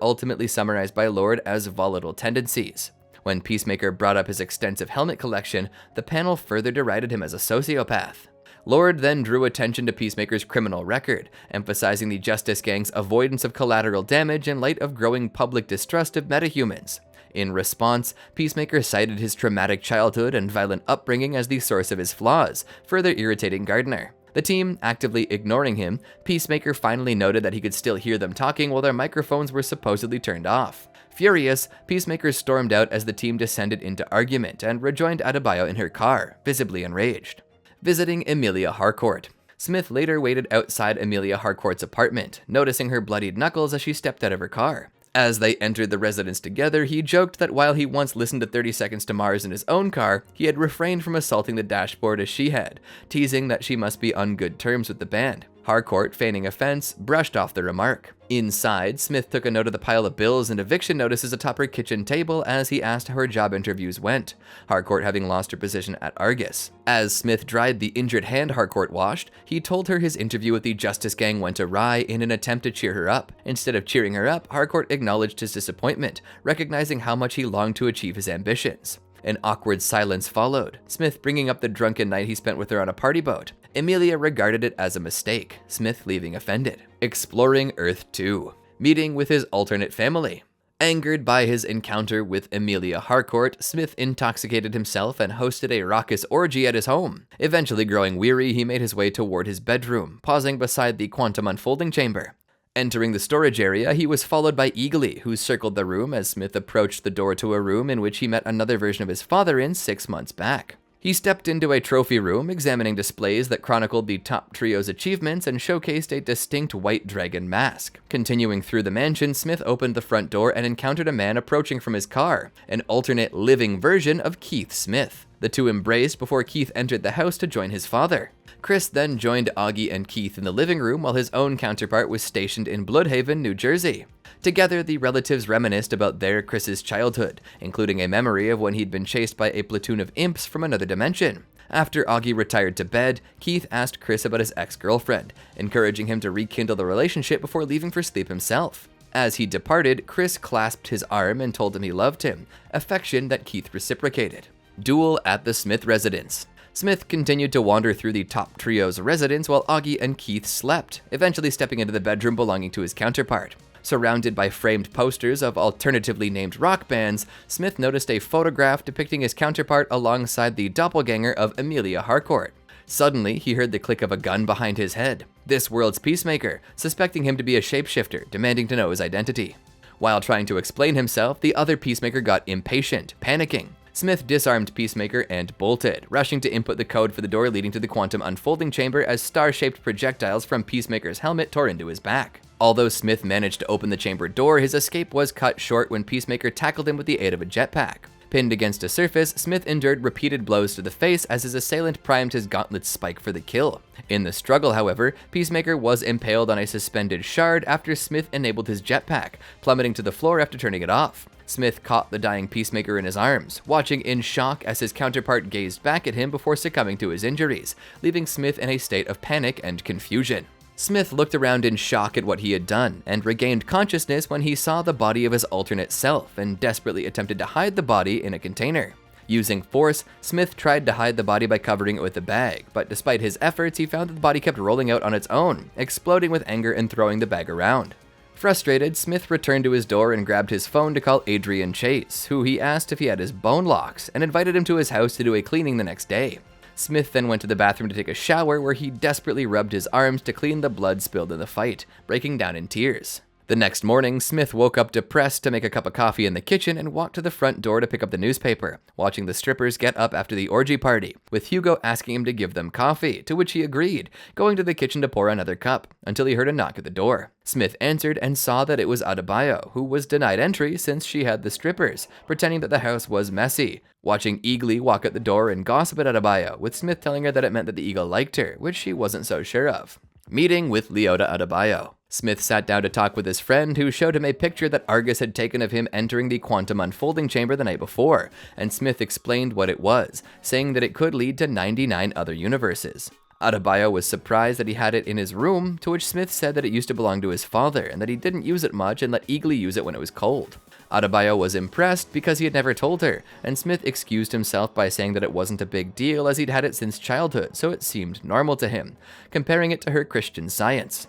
ultimately summarized by Lord as volatile tendencies. When Peacemaker brought up his extensive helmet collection, the panel further derided him as a sociopath. Lord then drew attention to Peacemaker's criminal record, emphasizing the Justice Gang's avoidance of collateral damage in light of growing public distrust of metahumans. In response, Peacemaker cited his traumatic childhood and violent upbringing as the source of his flaws, further irritating Gardner. The team actively ignoring him, Peacemaker finally noted that he could still hear them talking while their microphones were supposedly turned off. Furious, Peacemaker stormed out as the team descended into argument and rejoined Adebayo in her car, visibly enraged. visiting Emilia Harcourt. Smith later waited outside Emilia Harcourt's apartment, noticing her bloodied knuckles as she stepped out of her car. As they entered the residence together, he joked that while he once listened to 30 Seconds to Mars in his own car, he had refrained from assaulting the dashboard as she had, teasing that she must be on good terms with the band. Harcourt, feigning offense, brushed off the remark. Inside, Smith took a note of the pile of bills and eviction notices atop her kitchen table as he asked how her job interviews went, Harcourt having lost her position at Argus. As Smith dried the injured hand Harcourt washed, he told her his interview with the Justice Gang went awry in an attempt to cheer her up. Instead of cheering her up, Harcourt acknowledged his disappointment, recognizing how much he longed to achieve his ambitions. An awkward silence followed, Smith bringing up the drunken night he spent with her on a party boat. Emilia regarded it as a mistake, Smith leaving offended. Exploring Earth 2. Meeting with his alternate family. Angered by his encounter with Emilia Harcourt, Smith intoxicated himself and hosted a raucous orgy at his home. Eventually growing weary, he made his way toward his bedroom, pausing beside the quantum unfolding chamber. Entering the storage area, he was followed by Eagly, who circled the room as Smith approached the door to a room in which he met another version of his father in 6 months back. He stepped into a trophy room, examining displays that chronicled the top trio's achievements and showcased a distinct white dragon mask. Continuing through the mansion, Smith opened the front door and encountered a man approaching from his car, an alternate living version of Keith Smith. The two embraced before Keith entered the house to join his father. Chris then joined Auggie and Keith in the living room while his own counterpart was stationed in Bloodhaven, New Jersey. Together, the relatives reminisced about Chris's childhood, including a memory of when he'd been chased by a platoon of imps from another dimension. After Auggie retired to bed, Keith asked Chris about his ex-girlfriend, encouraging him to rekindle the relationship before leaving for sleep himself. As he departed, Chris clasped his arm and told him he loved him, affection that Keith reciprocated. Duel at the Smith residence. Smith continued to wander through the top trio's residence while Auggie and Keith slept, eventually stepping into the bedroom belonging to his counterpart. Surrounded by framed posters of alternatively named rock bands, Smith noticed a photograph depicting his counterpart alongside the doppelganger of Emilia Harcourt. Suddenly, he heard the click of a gun behind his head. This world's Peacemaker, suspecting him to be a shapeshifter, demanding to know his identity. While trying to explain himself, the other Peacemaker got impatient, panicking. Smith disarmed Peacemaker and bolted, rushing to input the code for the door leading to the quantum unfolding chamber as star-shaped projectiles from Peacemaker's helmet tore into his back. Although Smith managed to open the chamber door, his escape was cut short when Peacemaker tackled him with the aid of a jetpack. Pinned against a surface, Smith endured repeated blows to the face as his assailant primed his gauntlet's spike for the kill. In the struggle, however, Peacemaker was impaled on a suspended shard after Smith enabled his jetpack, plummeting to the floor after turning it off. Smith caught the dying Peacemaker in his arms, watching in shock as his counterpart gazed back at him before succumbing to his injuries, leaving Smith in a state of panic and confusion. Smith looked around in shock at what he had done, and regained consciousness when he saw the body of his alternate self, and desperately attempted to hide the body in a container. Using force, Smith tried to hide the body by covering it with a bag, but despite his efforts, he found that the body kept rolling out on its own, exploding with anger and throwing the bag around. Frustrated, Smith returned to his door and grabbed his phone to call Adrian Chase, who he asked if he had his bone locks, and invited him to his house to do a cleaning the next day. Smith then went to the bathroom to take a shower where he desperately rubbed his arms to clean the blood spilled in the fight, breaking down in tears. The next morning, Smith woke up depressed to make a cup of coffee in the kitchen and walked to the front door to pick up the newspaper, watching the strippers get up after the orgy party, with Hugo asking him to give them coffee, to which he agreed, going to the kitchen to pour another cup, until he heard a knock at the door. Smith answered and saw that it was Adebayo, who was denied entry since she had the strippers, pretending that the house was messy, watching Eagly walk at the door and gossip at Adebayo, with Smith telling her that it meant that the eagle liked her, which she wasn't so sure of. Meeting with Leota Adebayo. Smith sat down to talk with his friend, who showed him a picture that Argus had taken of him entering the quantum unfolding chamber the night before, and Smith explained what it was, saying that it could lead to 99 other universes. Adebayo was surprised that he had it in his room, to which Smith said that it used to belong to his father, and that he didn't use it much and let Eagly use it when it was cold. Adebayo was impressed because he had never told her, and Smith excused himself by saying that it wasn't a big deal as he'd had it since childhood, so it seemed normal to him, comparing it to her Christian Science.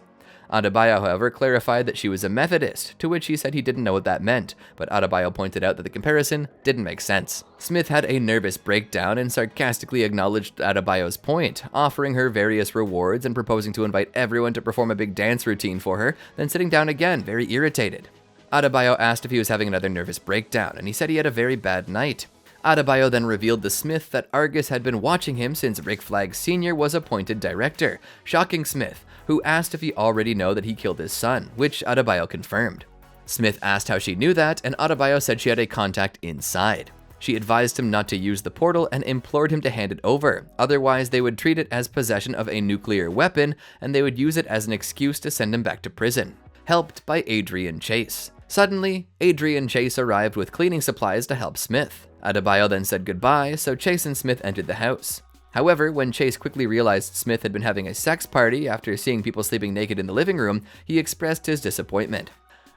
Adebayo, however, clarified that she was a Methodist, to which he said he didn't know what that meant, but Adebayo pointed out that the comparison didn't make sense. Smith had a nervous breakdown and sarcastically acknowledged Adebayo's point, offering her various rewards and proposing to invite everyone to perform a big dance routine for her, then sitting down again, very irritated. Adebayo asked if he was having another nervous breakdown, and he said he had a very bad night. Adebayo then revealed to Smith that Argus had been watching him since Rick Flag Sr. was appointed director, shocking Smith, who asked if he already knew that he killed his son, which Adebayo confirmed. Smith asked how she knew that, and Adebayo said she had a contact inside. She advised him not to use the portal and implored him to hand it over, otherwise they would treat it as possession of a nuclear weapon and they would use it as an excuse to send him back to prison. Helped by Adrian Chase. Suddenly, Adrian Chase arrived with cleaning supplies to help Smith. Adebayo then said goodbye, so Chase and Smith entered the house. However, when Chase quickly realized Smith had been having a sex party after seeing people sleeping naked in the living room, he expressed his disappointment.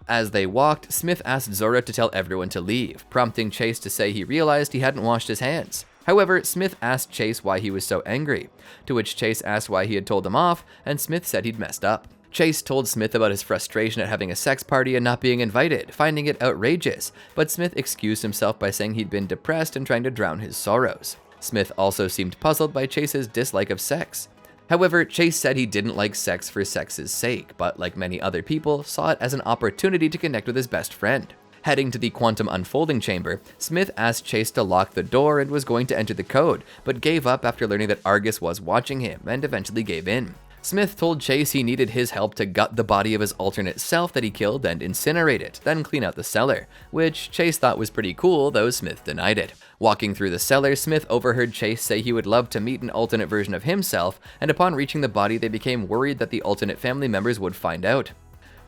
As they walked, Smith asked Zora to tell everyone to leave, prompting Chase to say he realized he hadn't washed his hands. However, Smith asked Chase why he was so angry, to which Chase asked why he had told him off, and Smith said he'd messed up. Chase told Smith about his frustration at having a sex party and not being invited, finding it outrageous, but Smith excused himself by saying he'd been depressed and trying to drown his sorrows. Smith also seemed puzzled by Chase's dislike of sex. However, Chase said he didn't like sex for sex's sake, but like many other people, saw it as an opportunity to connect with his best friend. Heading to the quantum unfolding chamber, Smith asked Chase to lock the door and was going to enter the code, but gave up after learning that Argus was watching him and eventually gave in. Smith told Chase he needed his help to gut the body of his alternate self that he killed and incinerate it, then clean out the cellar, which Chase thought was pretty cool, though Smith denied it. Walking through the cellar, Smith overheard Chase say he would love to meet an alternate version of himself, and upon reaching the body they became worried that the alternate family members would find out.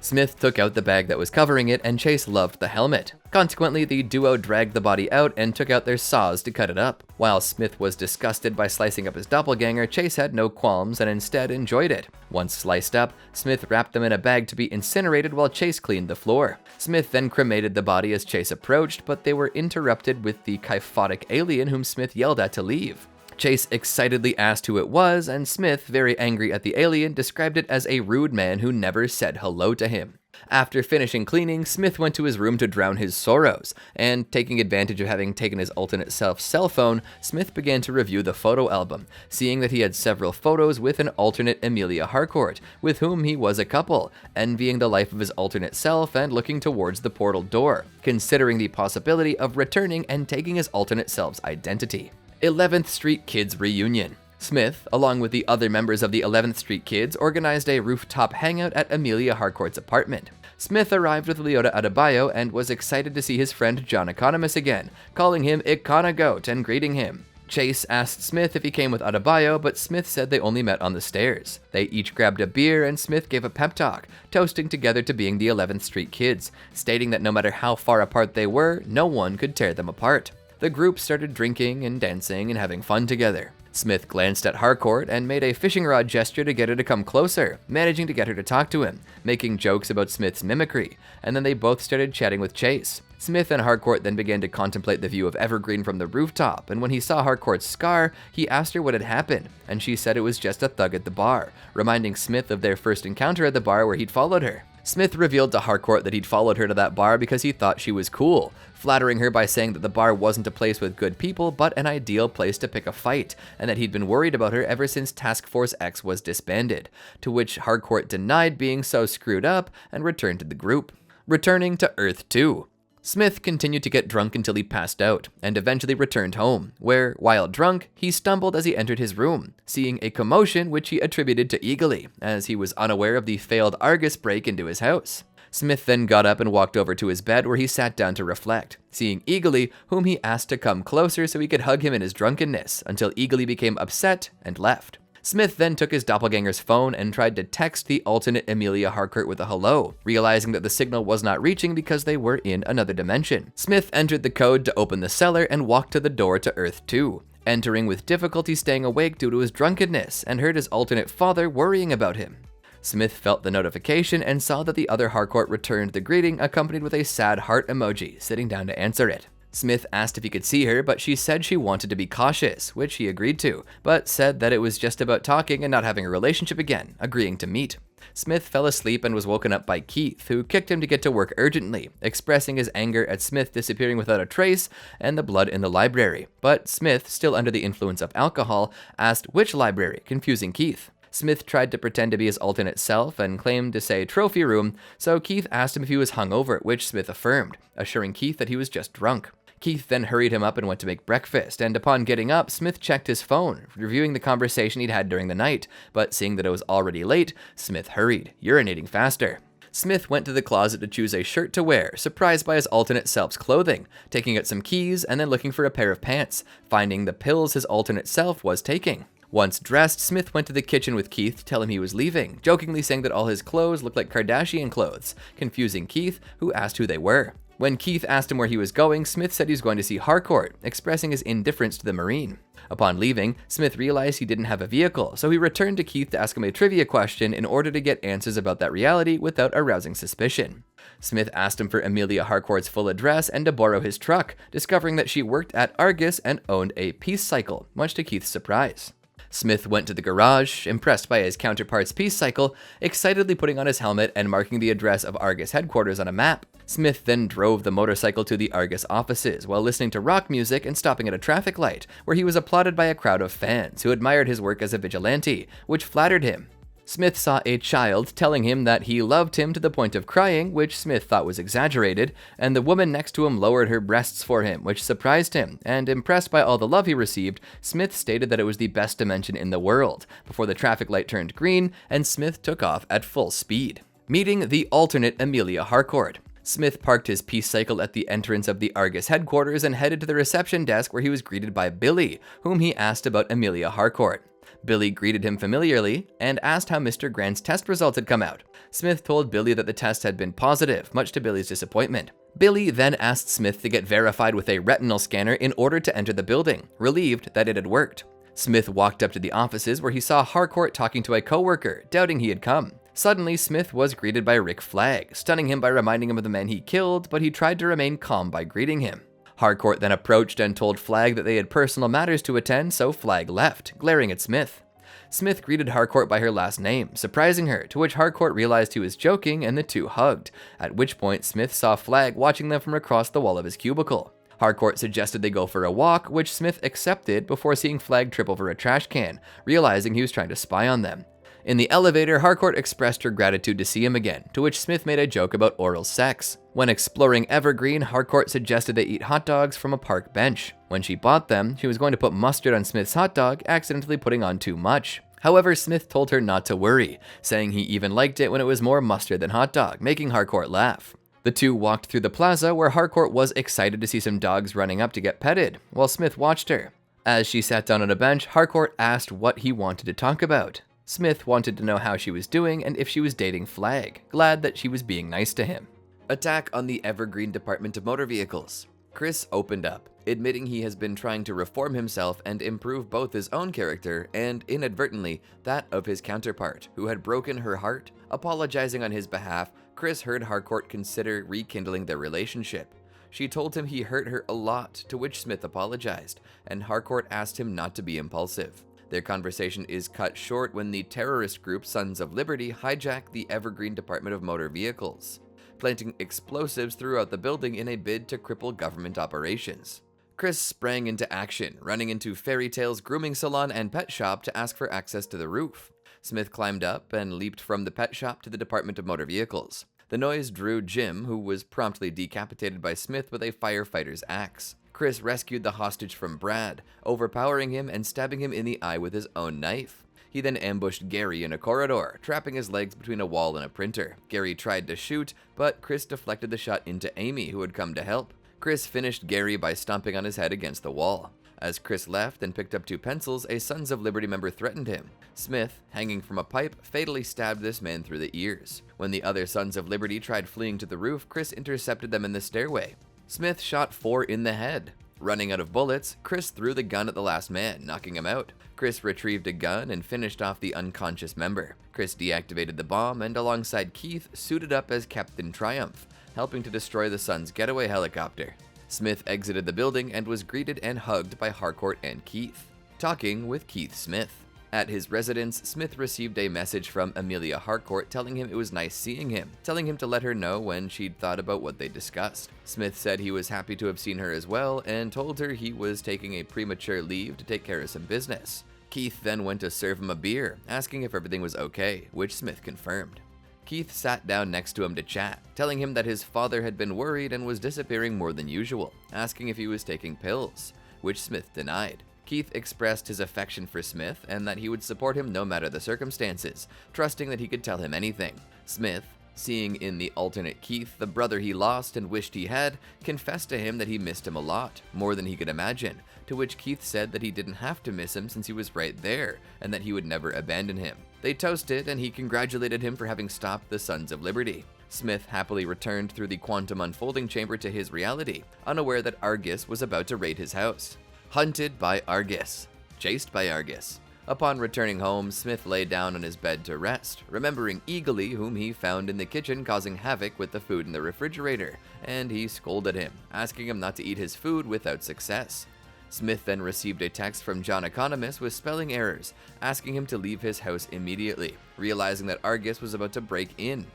Smith took out the bag that was covering it, and Chase loved the helmet. Consequently, the duo dragged the body out and took out their saws to cut it up. While Smith was disgusted by slicing up his doppelganger, Chase had no qualms and instead enjoyed it. Once sliced up, Smith wrapped them in a bag to be incinerated while Chase cleaned the floor. Smith then cremated the body as Chase approached, but they were interrupted with the kyphotic alien whom Smith yelled at to leave. Chase excitedly asked who it was, and Smith, very angry at the alien, described it as a rude man who never said hello to him. After finishing cleaning, Smith went to his room to drown his sorrows, and taking advantage of having taken his alternate self's cell phone, Smith began to review the photo album, seeing that he had several photos with an alternate Amelia Harcourt, with whom he was a couple, envying the life of his alternate self and looking towards the portal door, considering the possibility of returning and taking his alternate self's identity. 11th Street Kids Reunion. Smith, along with the other members of the 11th Street Kids, organized a rooftop hangout at Amelia Harcourt's apartment. Smith arrived with Leota Adebayo and was excited to see his friend John Economos again, calling him Econogoat and greeting him. Chase asked Smith if he came with Adebayo, but Smith said they only met on the stairs. They each grabbed a beer and Smith gave a pep talk, toasting together to being the 11th Street Kids, stating that no matter how far apart they were, no one could tear them apart. The group started drinking and dancing and having fun together. Smith glanced at Harcourt and made a fishing rod gesture to get her to come closer, managing to get her to talk to him, making jokes about Smith's mimicry, and then they both started chatting with Chase. Smith and Harcourt then began to contemplate the view of Evergreen from the rooftop, and when he saw Harcourt's scar, he asked her what had happened, and she said it was just a thug at the bar, reminding Smith of their first encounter at the bar where he'd followed her. Smith revealed to Harcourt that he'd followed her to that bar because he thought she was cool, flattering her by saying that the bar wasn't a place with good people, but an ideal place to pick a fight, and that he'd been worried about her ever since Task Force X was disbanded, to which Harcourt denied being so screwed up and returned to the group. Returning to Earth 2. Smith continued to get drunk until he passed out, and eventually returned home, where, while drunk, he stumbled as he entered his room, seeing a commotion which he attributed to Eagly, as he was unaware of the failed Argus break into his house. Smith then got up and walked over to his bed where he sat down to reflect, seeing Eagly, whom he asked to come closer so he could hug him in his drunkenness, until Eagly became upset and left. Smith then took his doppelganger's phone and tried to text the alternate Amelia Harcourt with a hello, realizing that the signal was not reaching because they were in another dimension. Smith entered the code to open the cellar and walked to the door to Earth 2, entering with difficulty staying awake due to his drunkenness, and heard his alternate father worrying about him. Smith felt the notification and saw that the other Harcourt returned the greeting accompanied with a sad heart emoji, sitting down to answer it. Smith asked if he could see her, but she said she wanted to be cautious, which he agreed to, but said that it was just about talking and not having a relationship again, agreeing to meet. Smith fell asleep and was woken up by Keith, who kicked him to get to work urgently, expressing his anger at Smith disappearing without a trace and the blood in the library. But Smith, still under the influence of alcohol, asked which library, confusing Keith. Smith tried to pretend to be his alternate self and claimed to say trophy room, so Keith asked him if he was hungover, which Smith affirmed, assuring Keith that he was just drunk. Keith then hurried him up and went to make breakfast, and upon getting up, Smith checked his phone, reviewing the conversation he'd had during the night, but seeing that it was already late, Smith hurried, urinating faster. Smith went to the closet to choose a shirt to wear, surprised by his alternate self's clothing, taking out some keys and then looking for a pair of pants, finding the pills his alternate self was taking. Once dressed, Smith went to the kitchen with Keith to tell him he was leaving, jokingly saying that all his clothes looked like Kardashian clothes, confusing Keith, who asked who they were. When Keith asked him where he was going, Smith said he was going to see Harcourt, expressing his indifference to the Marine. Upon leaving, Smith realized he didn't have a vehicle, so he returned to Keith to ask him a trivia question in order to get answers about that reality without arousing suspicion. Smith asked him for Amelia Harcourt's full address and to borrow his truck, discovering that she worked at Argus and owned a Peace Cycle, much to Keith's surprise. Smith went to the garage, impressed by his counterpart's Peace Cycle, excitedly putting on his helmet and marking the address of Argus headquarters on a map. Smith then drove the motorcycle to the Argus offices while listening to rock music and stopping at a traffic light, where he was applauded by a crowd of fans who admired his work as a vigilante, which flattered him. Smith saw a child telling him that he loved him to the point of crying, which Smith thought was exaggerated, and the woman next to him lowered her breasts for him, which surprised him, and impressed by all the love he received, Smith stated that it was the best dimension in the world, before the traffic light turned green, and Smith took off at full speed. Meeting the alternate Amelia Harcourt. Smith parked his Peace Cycle at the entrance of the Argus headquarters and headed to the reception desk where he was greeted by Billy, whom he asked about Amelia Harcourt. Billy greeted him familiarly and asked how Mr. Grant's test results had come out. Smith told Billy that the test had been positive, much to Billy's disappointment. Billy then asked Smith to get verified with a retinal scanner in order to enter the building, relieved that it had worked. Smith walked up to the offices where he saw Harcourt talking to a coworker, doubting he had come. Suddenly, Smith was greeted by Rick Flag, stunning him by reminding him of the men he killed, but he tried to remain calm by greeting him. Harcourt then approached and told Flag that they had personal matters to attend, so Flag left, glaring at Smith. Smith greeted Harcourt by her last name, surprising her, to which Harcourt realized he was joking and the two hugged, at which point Smith saw Flag watching them from across the wall of his cubicle. Harcourt suggested they go for a walk, which Smith accepted before seeing Flag trip over a trash can, realizing he was trying to spy on them. In the elevator, Harcourt expressed her gratitude to see him again, to which Smith made a joke about oral sex. When exploring Evergreen, Harcourt suggested they eat hot dogs from a park bench. When she bought them, she was going to put mustard on Smith's hot dog, accidentally putting on too much. However, Smith told her not to worry, saying he even liked it when it was more mustard than hot dog, making Harcourt laugh. The two walked through the plaza where Harcourt was excited to see some dogs running up to get petted, while Smith watched her. As she sat down on a bench, Harcourt asked what he wanted to talk about. Smith wanted to know how she was doing and if she was dating Flag, glad that she was being nice to him. Attack on the Evergreen Department of Motor Vehicles. Chris opened up, admitting he has been trying to reform himself and improve both his own character and, inadvertently, that of his counterpart, who had broken her heart. Apologizing on his behalf, Chris heard Harcourt consider rekindling their relationship. She told him he hurt her a lot, to which Smith apologized, and Harcourt asked him not to be impulsive. Their conversation is cut short when the terrorist group Sons of Liberty hijack the Evergreen Department of Motor Vehicles, planting explosives throughout the building in a bid to cripple government operations. Chris sprang into action, running into Fairy Tale's grooming salon and pet shop to ask for access to the roof. Smith climbed up and leaped from the pet shop to the Department of Motor Vehicles. The noise drew Jim, who was promptly decapitated by Smith with a firefighter's axe. Chris rescued the hostage from Brad, overpowering him and stabbing him in the eye with his own knife. He then ambushed Gary in a corridor, trapping his legs between a wall and a printer. Gary tried to shoot, but Chris deflected the shot into Amy, who had come to help. Chris finished Gary by stomping on his head against the wall. As Chris left and picked up 2 pencils, a Sons of Liberty member threatened him. Smith, hanging from a pipe, fatally stabbed this man through the ears. When the other Sons of Liberty tried fleeing to the roof, Chris intercepted them in the stairway. Smith shot 4 in the head. Running out of bullets, Chris threw the gun at the last man, knocking him out. Chris retrieved a gun and finished off the unconscious member. Chris deactivated the bomb and, alongside Keith, suited up as Captain Triumph, helping to destroy the Sun's getaway helicopter. Smith exited the building and was greeted and hugged by Harcourt and Keith. Talking with Keith Smith. At his residence, Smith received a message from Amelia Harcourt telling him it was nice seeing him, telling him to let her know when she'd thought about what they discussed. Smith said he was happy to have seen her as well and told her he was taking a premature leave to take care of some business. Keith then went to serve him a beer, asking if everything was okay, which Smith confirmed. Keith sat down next to him to chat, telling him that his father had been worried and was disappearing more than usual, asking if he was taking pills, which Smith denied. Keith expressed his affection for Smith and that he would support him no matter the circumstances, trusting that he could tell him anything. Smith, seeing in the alternate Keith the brother he lost and wished he had, confessed to him that he missed him a lot, more than he could imagine, to which Keith said that he didn't have to miss him since he was right there, and that he would never abandon him. They toasted, and he congratulated him for having stopped the Sons of Liberty. Smith happily returned through the quantum unfolding chamber to his reality, unaware that Argus was about to raid his house. Hunted by Argus. Chased by Argus. Upon returning home, Smith lay down on his bed to rest, remembering Eagly, whom he found in the kitchen causing havoc with the food in the refrigerator, and he scolded him, asking him not to eat his food without success. Smith then received a text from John Economist with spelling errors, asking him to leave his house immediately, realizing that Argus was about to break in.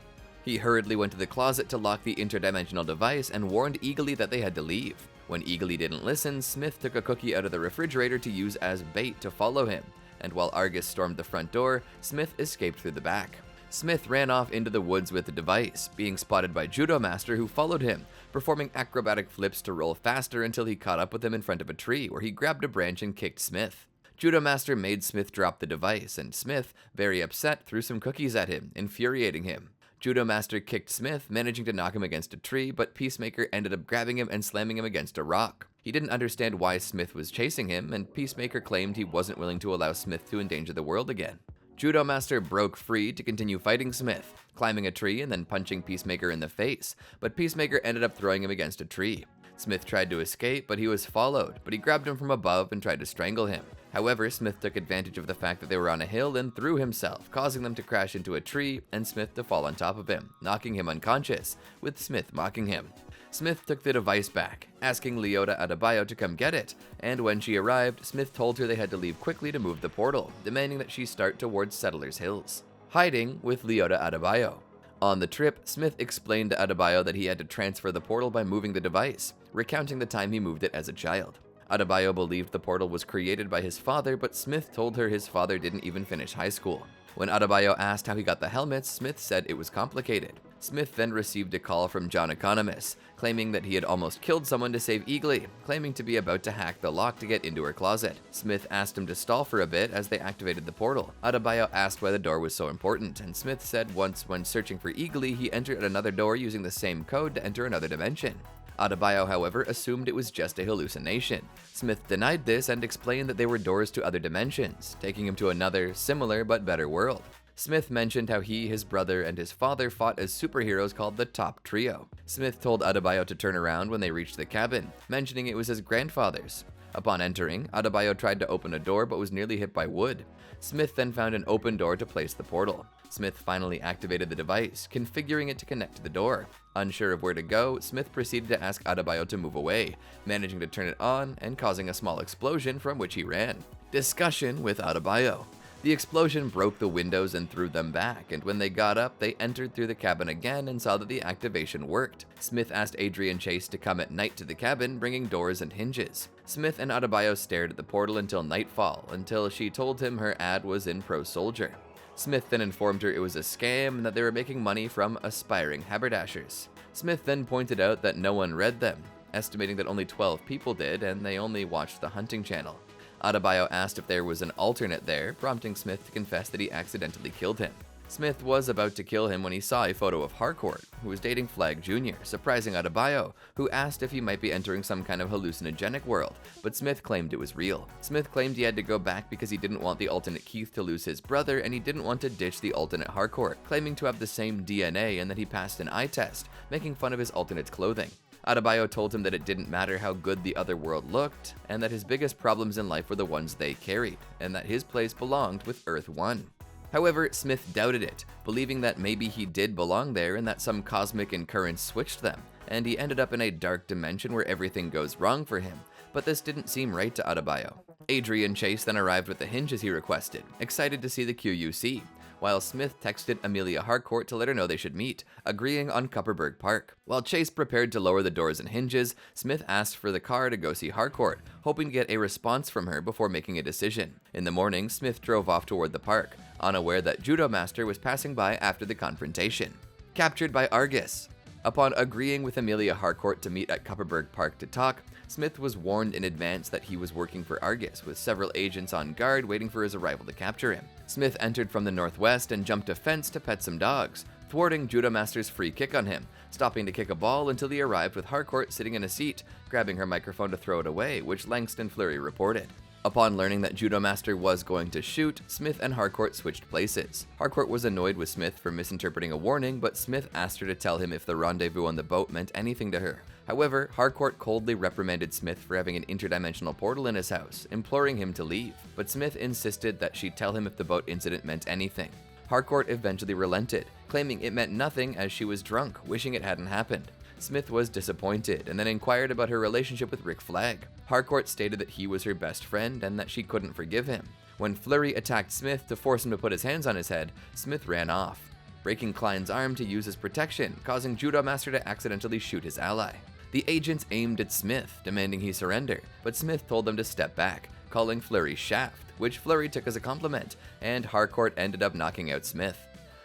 He hurriedly went to the closet to lock the interdimensional device and warned Eagly that they had to leave. When Eagly didn't listen, Smith took a cookie out of the refrigerator to use as bait to follow him, and while Argus stormed the front door, Smith escaped through the back. Smith ran off into the woods with the device, being spotted by Judo Master, who followed him, performing acrobatic flips to roll faster until he caught up with him in front of a tree, where he grabbed a branch and kicked Smith. Judo Master made Smith drop the device, and Smith, very upset, threw some cookies at him, infuriating him. Judo Master kicked Smith, managing to knock him against a tree, but Peacemaker ended up grabbing him and slamming him against a rock. He didn't understand why Smith was chasing him, and Peacemaker claimed he wasn't willing to allow Smith to endanger the world again. Judo Master broke free to continue fighting Smith, climbing a tree and then punching Peacemaker in the face, but Peacemaker ended up throwing him against a tree. Smith tried to escape, but he was followed, but he grabbed him from above and tried to strangle him. However, Smith took advantage of the fact that they were on a hill and threw himself, causing them to crash into a tree and Smith to fall on top of him, knocking him unconscious, with Smith mocking him. Smith took the device back, asking Leota Adebayo to come get it, and when she arrived, Smith told her they had to leave quickly to move the portal, demanding that she start towards Settlers Hills. Hiding with Leota Adebayo. On the trip, Smith explained to Adebayo that he had to transfer the portal by moving the device, recounting the time he moved it as a child. Adebayo believed the portal was created by his father, but Smith told her his father didn't even finish high school. When Adebayo asked how he got the helmets, Smith said it was complicated. Smith then received a call from John Economist, claiming that he had almost killed someone to save Eagly, claiming to be about to hack the lock to get into her closet. Smith asked him to stall for a bit as they activated the portal. Adebayo asked why the door was so important, and Smith said once when searching for Eagly, he entered another door using the same code to enter another dimension. Adebayo, however, assumed it was just a hallucination. Smith denied this and explained that they were doors to other dimensions, taking him to another, similar but better world. Smith mentioned how he, his brother, and his father fought as superheroes called the Top Trio. Smith told Adebayo to turn around when they reached the cabin, mentioning it was his grandfather's. Upon entering, Adebayo tried to open a door but was nearly hit by wood. Smith then found an open door to place the portal. Smith finally activated the device, configuring it to connect to the door. Unsure of where to go, Smith proceeded to ask Adebayo to move away, managing to turn it on and causing a small explosion from which he ran. Discussion with Adebayo. The explosion broke the windows and threw them back, and when they got up, they entered through the cabin again and saw that the activation worked. Smith asked Adrian Chase to come at night to the cabin, bringing doors and hinges. Smith and Adebayo stared at the portal until nightfall, until she told him her ad was in Pro Soldier. Smith then informed her it was a scam and that they were making money from aspiring haberdashers. Smith then pointed out that no one read them, estimating that only 12 people did, and they only watched the hunting channel. Adebayo asked if there was an alternate there, prompting Smith to confess that he accidentally killed him. Smith was about to kill him when he saw a photo of Harcourt, who was dating Flag Jr., surprising Adebayo, who asked if he might be entering some kind of hallucinogenic world, but Smith claimed it was real. Smith claimed he had to go back because he didn't want the alternate Keith to lose his brother, and he didn't want to ditch the alternate Harcourt, claiming to have the same DNA and that he passed an eye test, making fun of his alternate's clothing. Adebayo told him that it didn't matter how good the other world looked, and that his biggest problems in life were the ones they carried, and that his place belonged with Earth 1. However, Smith doubted it, believing that maybe he did belong there and that some cosmic incurrence switched them, and he ended up in a dark dimension where everything goes wrong for him, but this didn't seem right to Adebayo. Adrian Chase then arrived with the hinges he requested, excited to see the QUC. while Smith texted Amelia Harcourt to let her know they should meet, agreeing on Kupperberg Park. While Chase prepared to lower the doors and hinges, Smith asked for the car to go see Harcourt, hoping to get a response from her before making a decision. In the morning, Smith drove off toward the park, unaware that Judo Master was passing by after the confrontation. Captured by Argus. Upon agreeing with Amelia Harcourt to meet at Kupperberg Park to talk, Smith was warned in advance that he was working for Argus, with several agents on guard waiting for his arrival to capture him. Smith entered from the northwest and jumped a fence to pet some dogs, thwarting Judo Master's free kick on him, stopping to kick a ball until he arrived with Harcourt sitting in a seat, grabbing her microphone to throw it away, which Langston Fleury reported. Upon learning that Judo Master was going to shoot, Smith and Harcourt switched places. Harcourt was annoyed with Smith for misinterpreting a warning, but Smith asked her to tell him if the rendezvous on the boat meant anything to her. However, Harcourt coldly reprimanded Smith for having an interdimensional portal in his house, imploring him to leave, but Smith insisted that she tell him if the boat incident meant anything. Harcourt eventually relented, claiming it meant nothing as she was drunk, wishing it hadn't happened. Smith was disappointed and then inquired about her relationship with Rick Flag. Harcourt stated that he was her best friend and that she couldn't forgive him. When Fleury attacked Smith to force him to put his hands on his head, Smith ran off, breaking Clyde's arm to use as protection, causing Judo Master to accidentally shoot his ally. The agents aimed at Smith, demanding he surrender, but Smith told them to step back, calling Fleury Shaft, which Fleury took as a compliment, and Harcourt ended up knocking out Smith.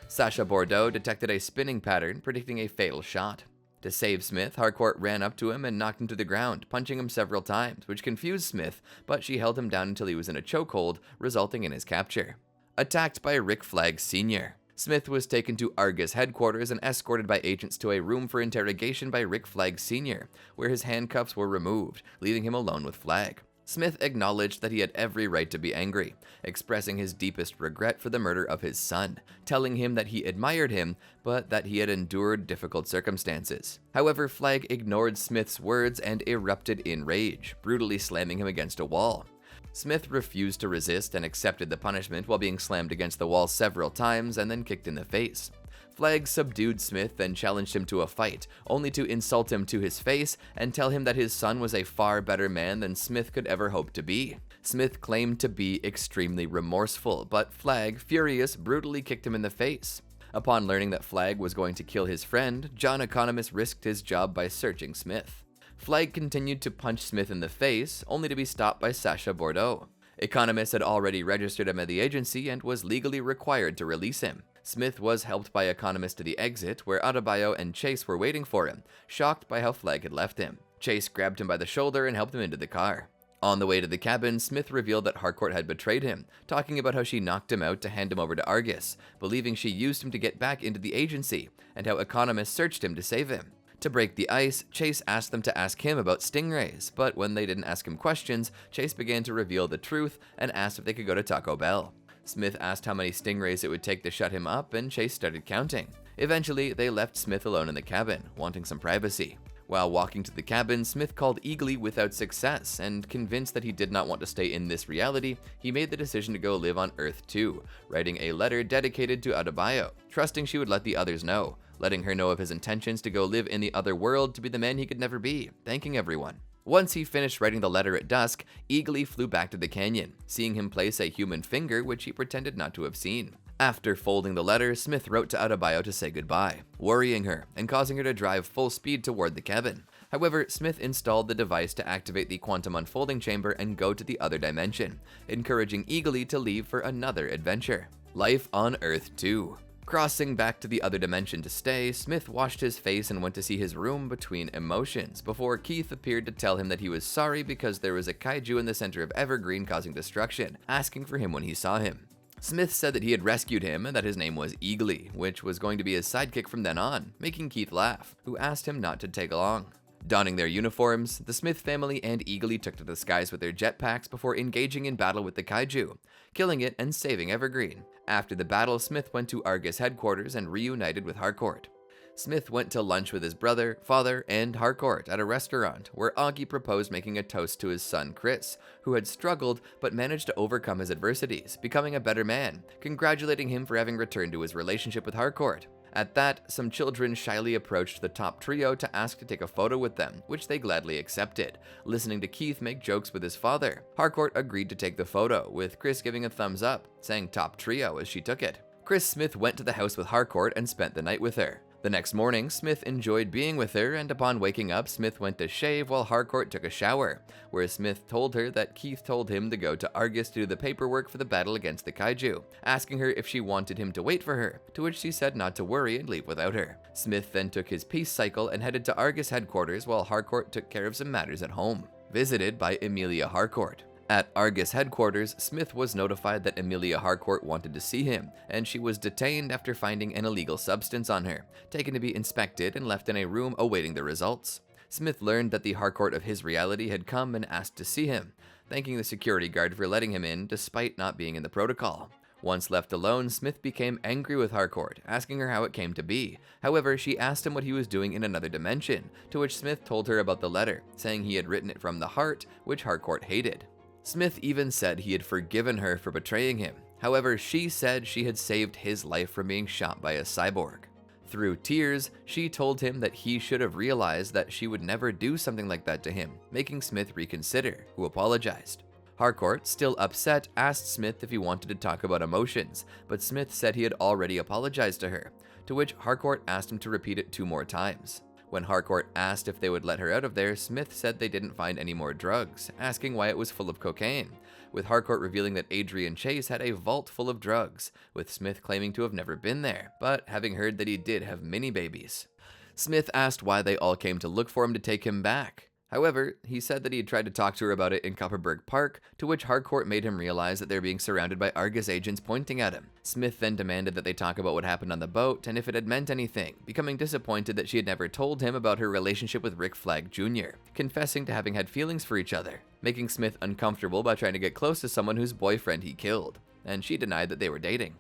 Sacha Bordeaux detected a spinning pattern, predicting a fatal shot. To save Smith, Harcourt ran up to him and knocked him to the ground, punching him several times, which confused Smith, but she held him down until he was in a chokehold, resulting in his capture. Attacked by Rick Flag Sr. Smith was taken to Argus headquarters and escorted by agents to a room for interrogation by Rick Flag Sr., where his handcuffs were removed, leaving him alone with Flag. Smith acknowledged that he had every right to be angry, expressing his deepest regret for the murder of his son, telling him that he admired him, but that he had endured difficult circumstances. However, Flag ignored Smith's words and erupted in rage, brutally slamming him against a wall. Smith refused to resist and accepted the punishment while being slammed against the wall several times and then kicked in the face. Flag subdued Smith and challenged him to a fight, only to insult him to his face and tell him that his son was a far better man than Smith could ever hope to be. Smith claimed to be extremely remorseful, but Flag, furious, brutally kicked him in the face. Upon learning that Flag was going to kill his friend, John Economist risked his job by searching Smith. Flag continued to punch Smith in the face, only to be stopped by Sacha Bordeaux. Economist had already registered him at the agency and was legally required to release him. Smith was helped by Economist to the exit, where Adebayo and Chase were waiting for him, shocked by how Flag had left him. Chase grabbed him by the shoulder and helped him into the car. On the way to the cabin, Smith revealed that Harcourt had betrayed him, talking about how she knocked him out to hand him over to Argus, believing she used him to get back into the agency, and how Economist searched him to save him. To break the ice, Chase asked them to ask him about stingrays, but when they didn't ask him questions, Chase began to reveal the truth and asked if they could go to Taco Bell. Smith asked how many stingrays it would take to shut him up, and Chase started counting. Eventually, they left Smith alone in the cabin, wanting some privacy. While walking to the cabin, Smith called Eagly without success, and convinced that he did not want to stay in this reality, he made the decision to go live on Earth 2, writing a letter dedicated to Adebayo, trusting she would let the others know, letting her know of his intentions to go live in the other world to be the man he could never be, thanking everyone. Once he finished writing the letter at dusk, Eagly flew back to the canyon, seeing him place a human finger which he pretended not to have seen. After folding the letter, Smith wrote to Adebayo to say goodbye, worrying her and causing her to drive full speed toward the cabin. However, Smith installed the device to activate the quantum unfolding chamber and go to the other dimension, encouraging Eagly to leave for another adventure. Life on Earth 2. Crossing back to the other dimension to stay, Smith washed his face and went to see his room between emotions, before Keith appeared to tell him that he was sorry because there was a kaiju in the center of Evergreen causing destruction, asking for him when he saw him. Smith said that he had rescued him and that his name was Eagly, which was going to be his sidekick from then on, making Keith laugh, who asked him not to take along. Donning their uniforms, the Smith family and Eagly took to the skies with their jetpacks before engaging in battle with the kaiju, killing it and saving Evergreen. After the battle, Smith went to Argus headquarters and reunited with Harcourt. Smith went to lunch with his brother, father, and Harcourt at a restaurant where Auggie proposed making a toast to his son Chris, who had struggled but managed to overcome his adversities, becoming a better man, congratulating him for having returned to his relationship with Harcourt. At that, some children shyly approached the top trio to ask to take a photo with them, which they gladly accepted, listening to Keith make jokes with his father. Harcourt agreed to take the photo, with Chris giving a thumbs up, saying top trio as she took it. Chris Smith went to the house with Harcourt and spent the night with her. The next morning, Smith enjoyed being with her, and upon waking up, Smith went to shave while Harcourt took a shower, where Smith told her that Keith told him to go to Argus to do the paperwork for the battle against the kaiju, asking her if she wanted him to wait for her, to which she said not to worry and leave without her. Smith then took his peace cycle and headed to Argus headquarters while Harcourt took care of some matters at home. Visited by Emilia Harcourt. At Argus headquarters, Smith was notified that Emilia Harcourt wanted to see him, and she was detained after finding an illegal substance on her, taken to be inspected and left in a room awaiting the results. Smith learned that the Harcourt of his reality had come and asked to see him, thanking the security guard for letting him in despite not being in the protocol. Once left alone, Smith became angry with Harcourt, asking her how it came to be. However, she asked him what he was doing in another dimension, to which Smith told her about the letter, saying he had written it from the heart, which Harcourt hated. Smith even said he had forgiven her for betraying him. However, she said she had saved his life from being shot by a cyborg. Through tears, she told him that he should have realized that she would never do something like that to him, making Smith reconsider, who apologized. Harcourt, still upset, asked Smith if he wanted to talk about emotions, but Smith said he had already apologized to her, to which Harcourt asked him to repeat it 2 more times. When Harcourt asked if they would let her out of there, Smith said they didn't find any more drugs, asking why it was full of cocaine, with Harcourt revealing that Adrian Chase had a vault full of drugs, with Smith claiming to have never been there, but having heard that he did have mini babies. Smith asked why they all came to look for him to take him back. However, he said that he had tried to talk to her about it in Copperberg Park, to which Harcourt made him realize that they were being surrounded by Argus agents pointing at him. Smith then demanded that they talk about what happened on the boat and if it had meant anything, becoming disappointed that she had never told him about her relationship with Rick Flag Jr., confessing to having had feelings for each other, making Smith uncomfortable by trying to get close to someone whose boyfriend he killed, and she denied that they were dating.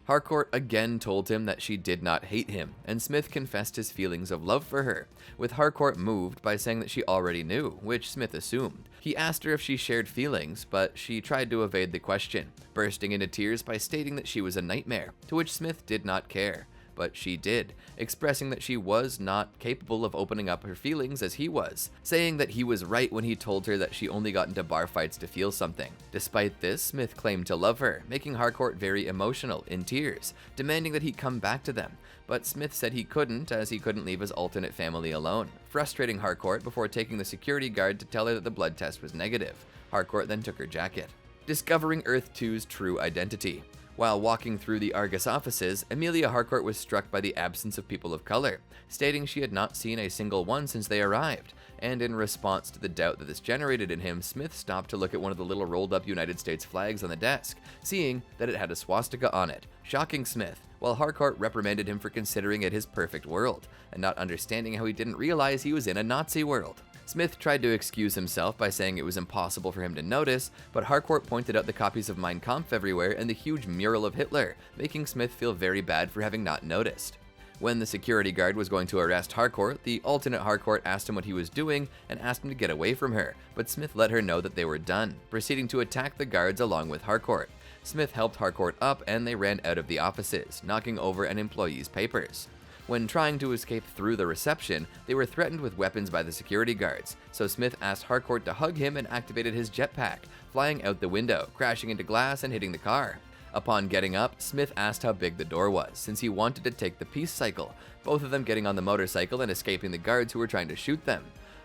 Harcourt again told him that she did not hate him, and Smith confessed his feelings of love for her, with Harcourt moved by saying that she already knew, which Smith assumed. He asked her if she shared feelings, but she tried to evade the question, bursting into tears by stating that she was a nightmare, to which Smith did not care. But she did, expressing that she was not capable of opening up her feelings as he was, saying that he was right when he told her that she only got into bar fights to feel something. Despite this, Smith claimed to love her, making Harcourt very emotional, in tears, demanding that he come back to them. But Smith said he couldn't, as he couldn't leave his alternate family alone, frustrating Harcourt before taking the security guard to tell her that the blood test was negative. Harcourt then took her jacket. Discovering Earth 2's true identity. While walking through the Argus offices, Emilia Harcourt was struck by the absence of people of color, stating she had not seen a single one since they arrived, and in response to the doubt that this generated in him, Smith stopped to look at one of the little rolled-up United States flags on the desk, seeing that it had a swastika on it, shocking Smith, while Harcourt reprimanded him for considering it his perfect world, and not understanding how he didn't realize he was in a Nazi world. Smith tried to excuse himself by saying it was impossible for him to notice, but Harcourt pointed out the copies of Mein Kampf everywhere and the huge mural of Hitler, making Smith feel very bad for having not noticed. When the security guard was going to arrest Harcourt, the alternate Harcourt asked him what he was doing and asked him to get away from her, but Smith let her know that they were done, proceeding to attack the guards along with Harcourt. Smith helped Harcourt up and they ran out of the offices, knocking over an employee's papers. When trying to escape through the reception, they were threatened with weapons by the security guards, so Smith asked Harcourt to hug him and activated his jetpack, flying out the window, crashing into glass and hitting the car. Upon getting up, Smith asked how big the door was, since he wanted to take the peace cycle, both of them getting on the motorcycle and escaping the guards who were trying to shoot them.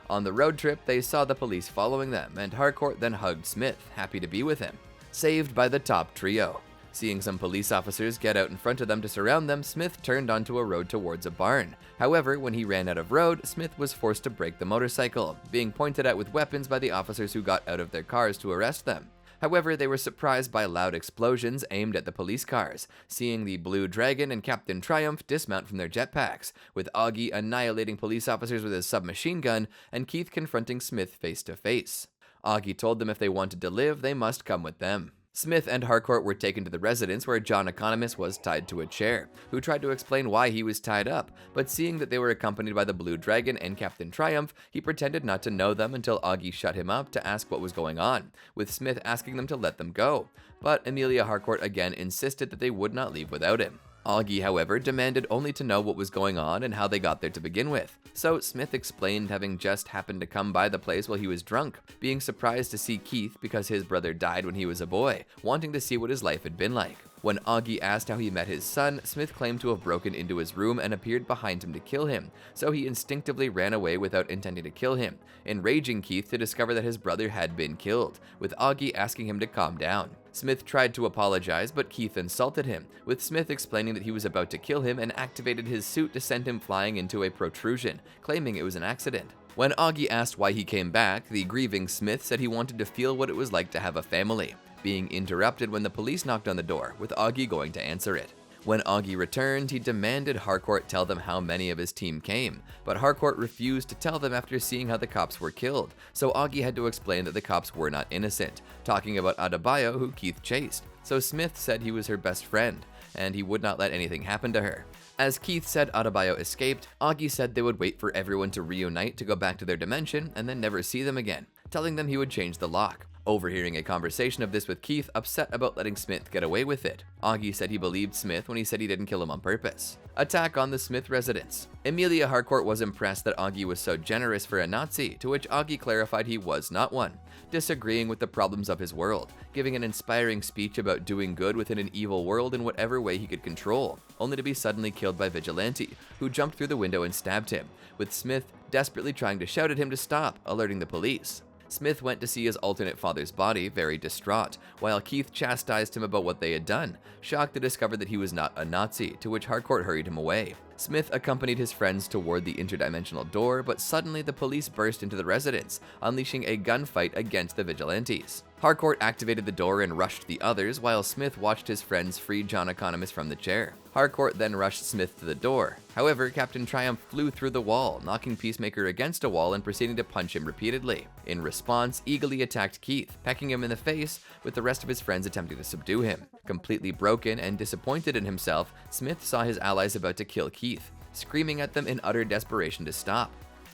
On the road trip, they saw the police following them, and Harcourt then hugged Smith, happy to be with him. Saved by the top trio. Seeing some police officers get out in front of them to surround them, Smith turned onto a road towards a barn. However, when he ran out of road, Smith was forced to brake the motorcycle, being pointed at with weapons by the officers who got out of their cars to arrest them. However, they were surprised by loud explosions aimed at the police cars, seeing the Blue Dragon and Captain Triumph dismount from their jetpacks, with Auggie annihilating police officers with his submachine gun and Keith confronting Smith face to face. Auggie told them if they wanted to live, they must come with them. Smith and Harcourt were taken to the residence where John Economist was tied to a chair, who tried to explain why he was tied up, but seeing that they were accompanied by the Blue Dragon and Captain Triumph, he pretended not to know them until Auggie shut him up to ask what was going on, with Smith asking them to let them go, but Emilia Harcourt again insisted that they would not leave without him. Auggie, however, demanded only to know what was going on and how they got there to begin with, so Smith explained having just happened to come by the place while he was drunk, being surprised to see Keith because his brother died when he was a boy, wanting to see what his life had been like. When Auggie asked how he met his son, Smith claimed to have broken into his room and appeared behind him to kill him, so he instinctively ran away without intending to kill him, enraging Keith to discover that his brother had been killed, with Auggie asking him to calm down. Smith tried to apologize, but Keith insulted him, with Smith explaining that he was about to kill him and activated his suit to send him flying into a protrusion, claiming it was an accident. When Auggie asked why he came back, the grieving Smith said he wanted to feel what it was like to have a family, being interrupted when the police knocked on the door, with Auggie going to answer it. When Auggie returned, he demanded Harcourt tell them how many of his team came, but Harcourt refused to tell them after seeing how the cops were killed, so Auggie had to explain that the cops were not innocent, talking about Adebayo, who Keith chased. So Smith said he was her best friend, and he would not let anything happen to her. As Keith said Adebayo escaped, Auggie said they would wait for everyone to reunite to go back to their dimension and then never see them again, telling them he would change the lock. Overhearing a conversation of this with Keith, upset about letting Smith get away with it. Auggie said he believed Smith when he said he didn't kill him on purpose. Attack on the Smith residence. Emilia Harcourt was impressed that Auggie was so generous for a Nazi, to which Auggie clarified he was not one, disagreeing with the problems of his world, giving an inspiring speech about doing good within an evil world in whatever way he could control, only to be suddenly killed by Vigilante, who jumped through the window and stabbed him, with Smith desperately trying to shout at him to stop, alerting the police. Smith went to see his alternate father's body, very distraught, while Keith chastised him about what they had done, shocked to discover that he was not a Nazi, to which Harcourt hurried him away. Smith accompanied his friends toward the interdimensional door, but suddenly the police burst into the residence, unleashing a gunfight against the vigilantes. Harcourt activated the door and rushed the others, while Smith watched his friends free John Economist from the chair. Harcourt then rushed Smith to the door. However, Captain Triumph flew through the wall, knocking Peacemaker against a wall and proceeding to punch him repeatedly. In response, Eagly attacked Keith, pecking him in the face, with the rest of his friends attempting to subdue him. Completely broken and disappointed in himself, Smith saw his allies about to kill Keith, screaming at them in utter desperation to stop.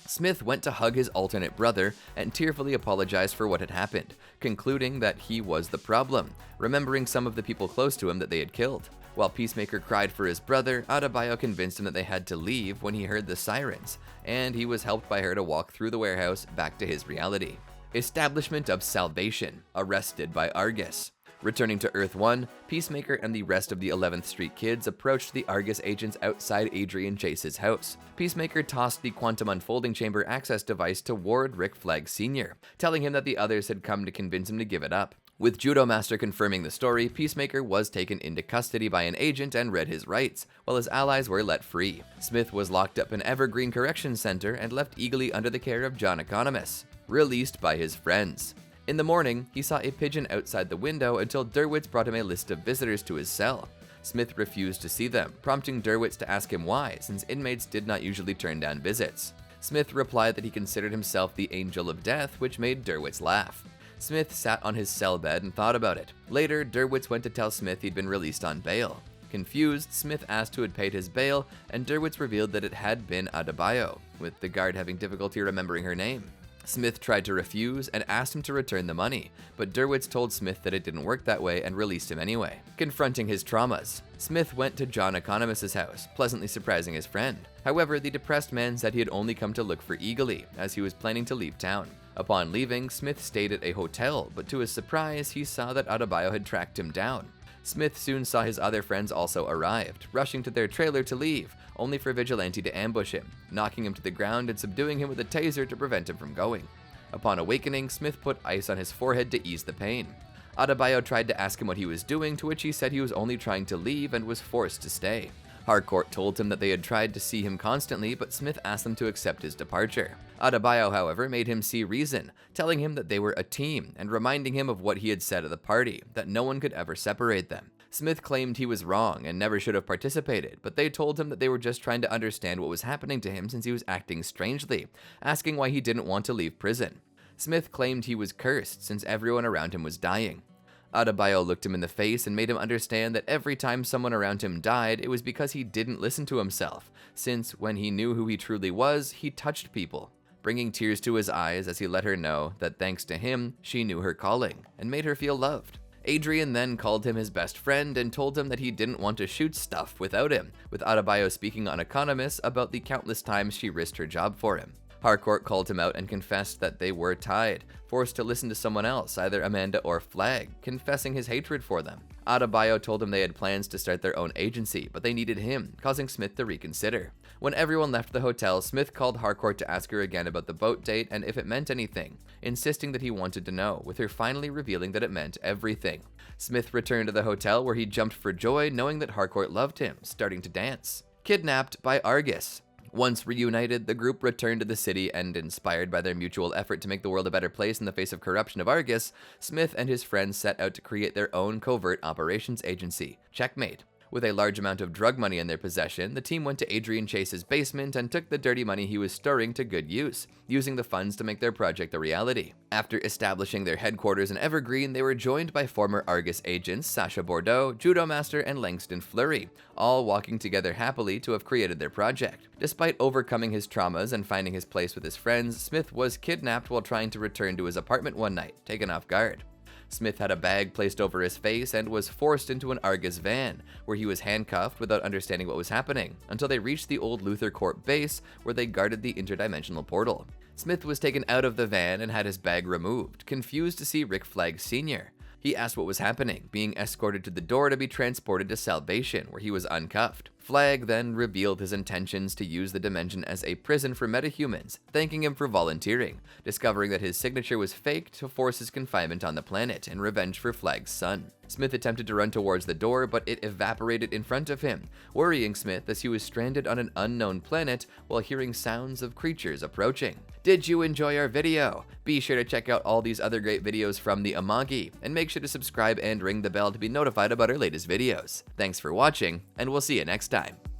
Smith went to hug his alternate brother and tearfully apologized for what had happened, concluding that he was the problem, remembering some of the people close to him that they had killed. While Peacemaker cried for his brother, Adebayo convinced him that they had to leave when he heard the sirens, and he was helped by her to walk through the warehouse back to his reality. Establishment of Salvation, arrested by Argus. Returning to Earth 1, Peacemaker and the rest of the 11th Street kids approached the Argus agents outside Adrian Chase's house. Peacemaker tossed the quantum unfolding chamber access device toward Rick Flag Sr., telling him that the others had come to convince him to give it up. With Judo Master confirming the story, Peacemaker was taken into custody by an agent and read his rights, while his allies were let free. Smith was locked up in Evergreen Correction Center and left eagerly under the care of John Economist, released by his friends. In the morning, he saw a pigeon outside the window until Derwitz brought him a list of visitors to his cell. Smith refused to see them, prompting Derwitz to ask him why, since inmates did not usually turn down visits. Smith replied that he considered himself the Angel of Death, which made Derwitz laugh. Smith sat on his cell bed and thought about it. Later, Derwitz went to tell Smith he'd been released on bail. Confused, Smith asked who had paid his bail, and Derwitz revealed that it had been Adebayo, with the guard having difficulty remembering her name. Smith tried to refuse and asked him to return the money, but Derwitz told Smith that it didn't work that way and released him anyway. Confronting his traumas, Smith went to John Economist's house, pleasantly surprising his friend. However, the depressed man said he had only come to look for Eagly, as he was planning to leave town. Upon leaving, Smith stayed at a hotel, but to his surprise, he saw that Adebayo had tracked him down. Smith soon saw his other friends also arrived, rushing to their trailer to leave, only for Vigilante to ambush him, knocking him to the ground and subduing him with a taser to prevent him from going. Upon awakening, Smith put ice on his forehead to ease the pain. Adebayo tried to ask him what he was doing, to which he said he was only trying to leave and was forced to stay. Harcourt told him that they had tried to see him constantly, but Smith asked them to accept his departure. Adebayo, however, made him see reason, telling him that they were a team and reminding him of what he had said at the party, that no one could ever separate them. Smith claimed he was wrong and never should have participated, but they told him that they were just trying to understand what was happening to him since he was acting strangely, asking why he didn't want to leave prison. Smith claimed he was cursed since everyone around him was dying. Adebayo looked him in the face and made him understand that every time someone around him died, it was because he didn't listen to himself, since when he knew who he truly was, he touched people, bringing tears to his eyes as he let her know that thanks to him, she knew her calling, and made her feel loved. Adrian then called him his best friend and told him that he didn't want to shoot stuff without him, with Adebayo speaking on Economist about the countless times she risked her job for him. Harcourt called him out and confessed that they were tied, forced to listen to someone else, either Amanda or Flag, confessing his hatred for them. Adebayo told him they had plans to start their own agency, but they needed him, causing Smith to reconsider. When everyone left the hotel, Smith called Harcourt to ask her again about the boat date and if it meant anything, insisting that he wanted to know, with her finally revealing that it meant everything. Smith returned to the hotel where he jumped for joy knowing that Harcourt loved him, starting to dance. Kidnapped by Argus. Once reunited, the group returned to the city and, inspired by their mutual effort to make the world a better place in the face of corruption of Argus, Smith and his friends set out to create their own covert operations agency, Checkmate. With a large amount of drug money in their possession, the team went to Adrian Chase's basement and took the dirty money he was storing to good use, using the funds to make their project a reality. After establishing their headquarters in Evergreen, they were joined by former Argus agents Sasha Bordeaux, Judo Master, and Langston Fleury, all walking together happily to have created their project. Despite overcoming his traumas and finding his place with his friends, Smith was kidnapped while trying to return to his apartment one night, taken off guard. Smith had a bag placed over his face and was forced into an Argus van, where he was handcuffed without understanding what was happening, until they reached the old Luthor Corp base, where they guarded the interdimensional portal. Smith was taken out of the van and had his bag removed, confused to see Rick Flag Sr. He asked what was happening, being escorted to the door to be transported to Salvation, where he was uncuffed. Flag then revealed his intentions to use the dimension as a prison for metahumans, thanking him for volunteering, discovering that his signature was faked to force his confinement on the planet in revenge for Flag's son. Smith attempted to run towards the door, but it evaporated in front of him, worrying Smith as he was stranded on an unknown planet while hearing sounds of creatures approaching. Did you enjoy our video? Be sure to check out all these other great videos from the Auggie, and make sure to subscribe and ring the bell to be notified about our latest videos. Thanks for watching, and we'll see you next time.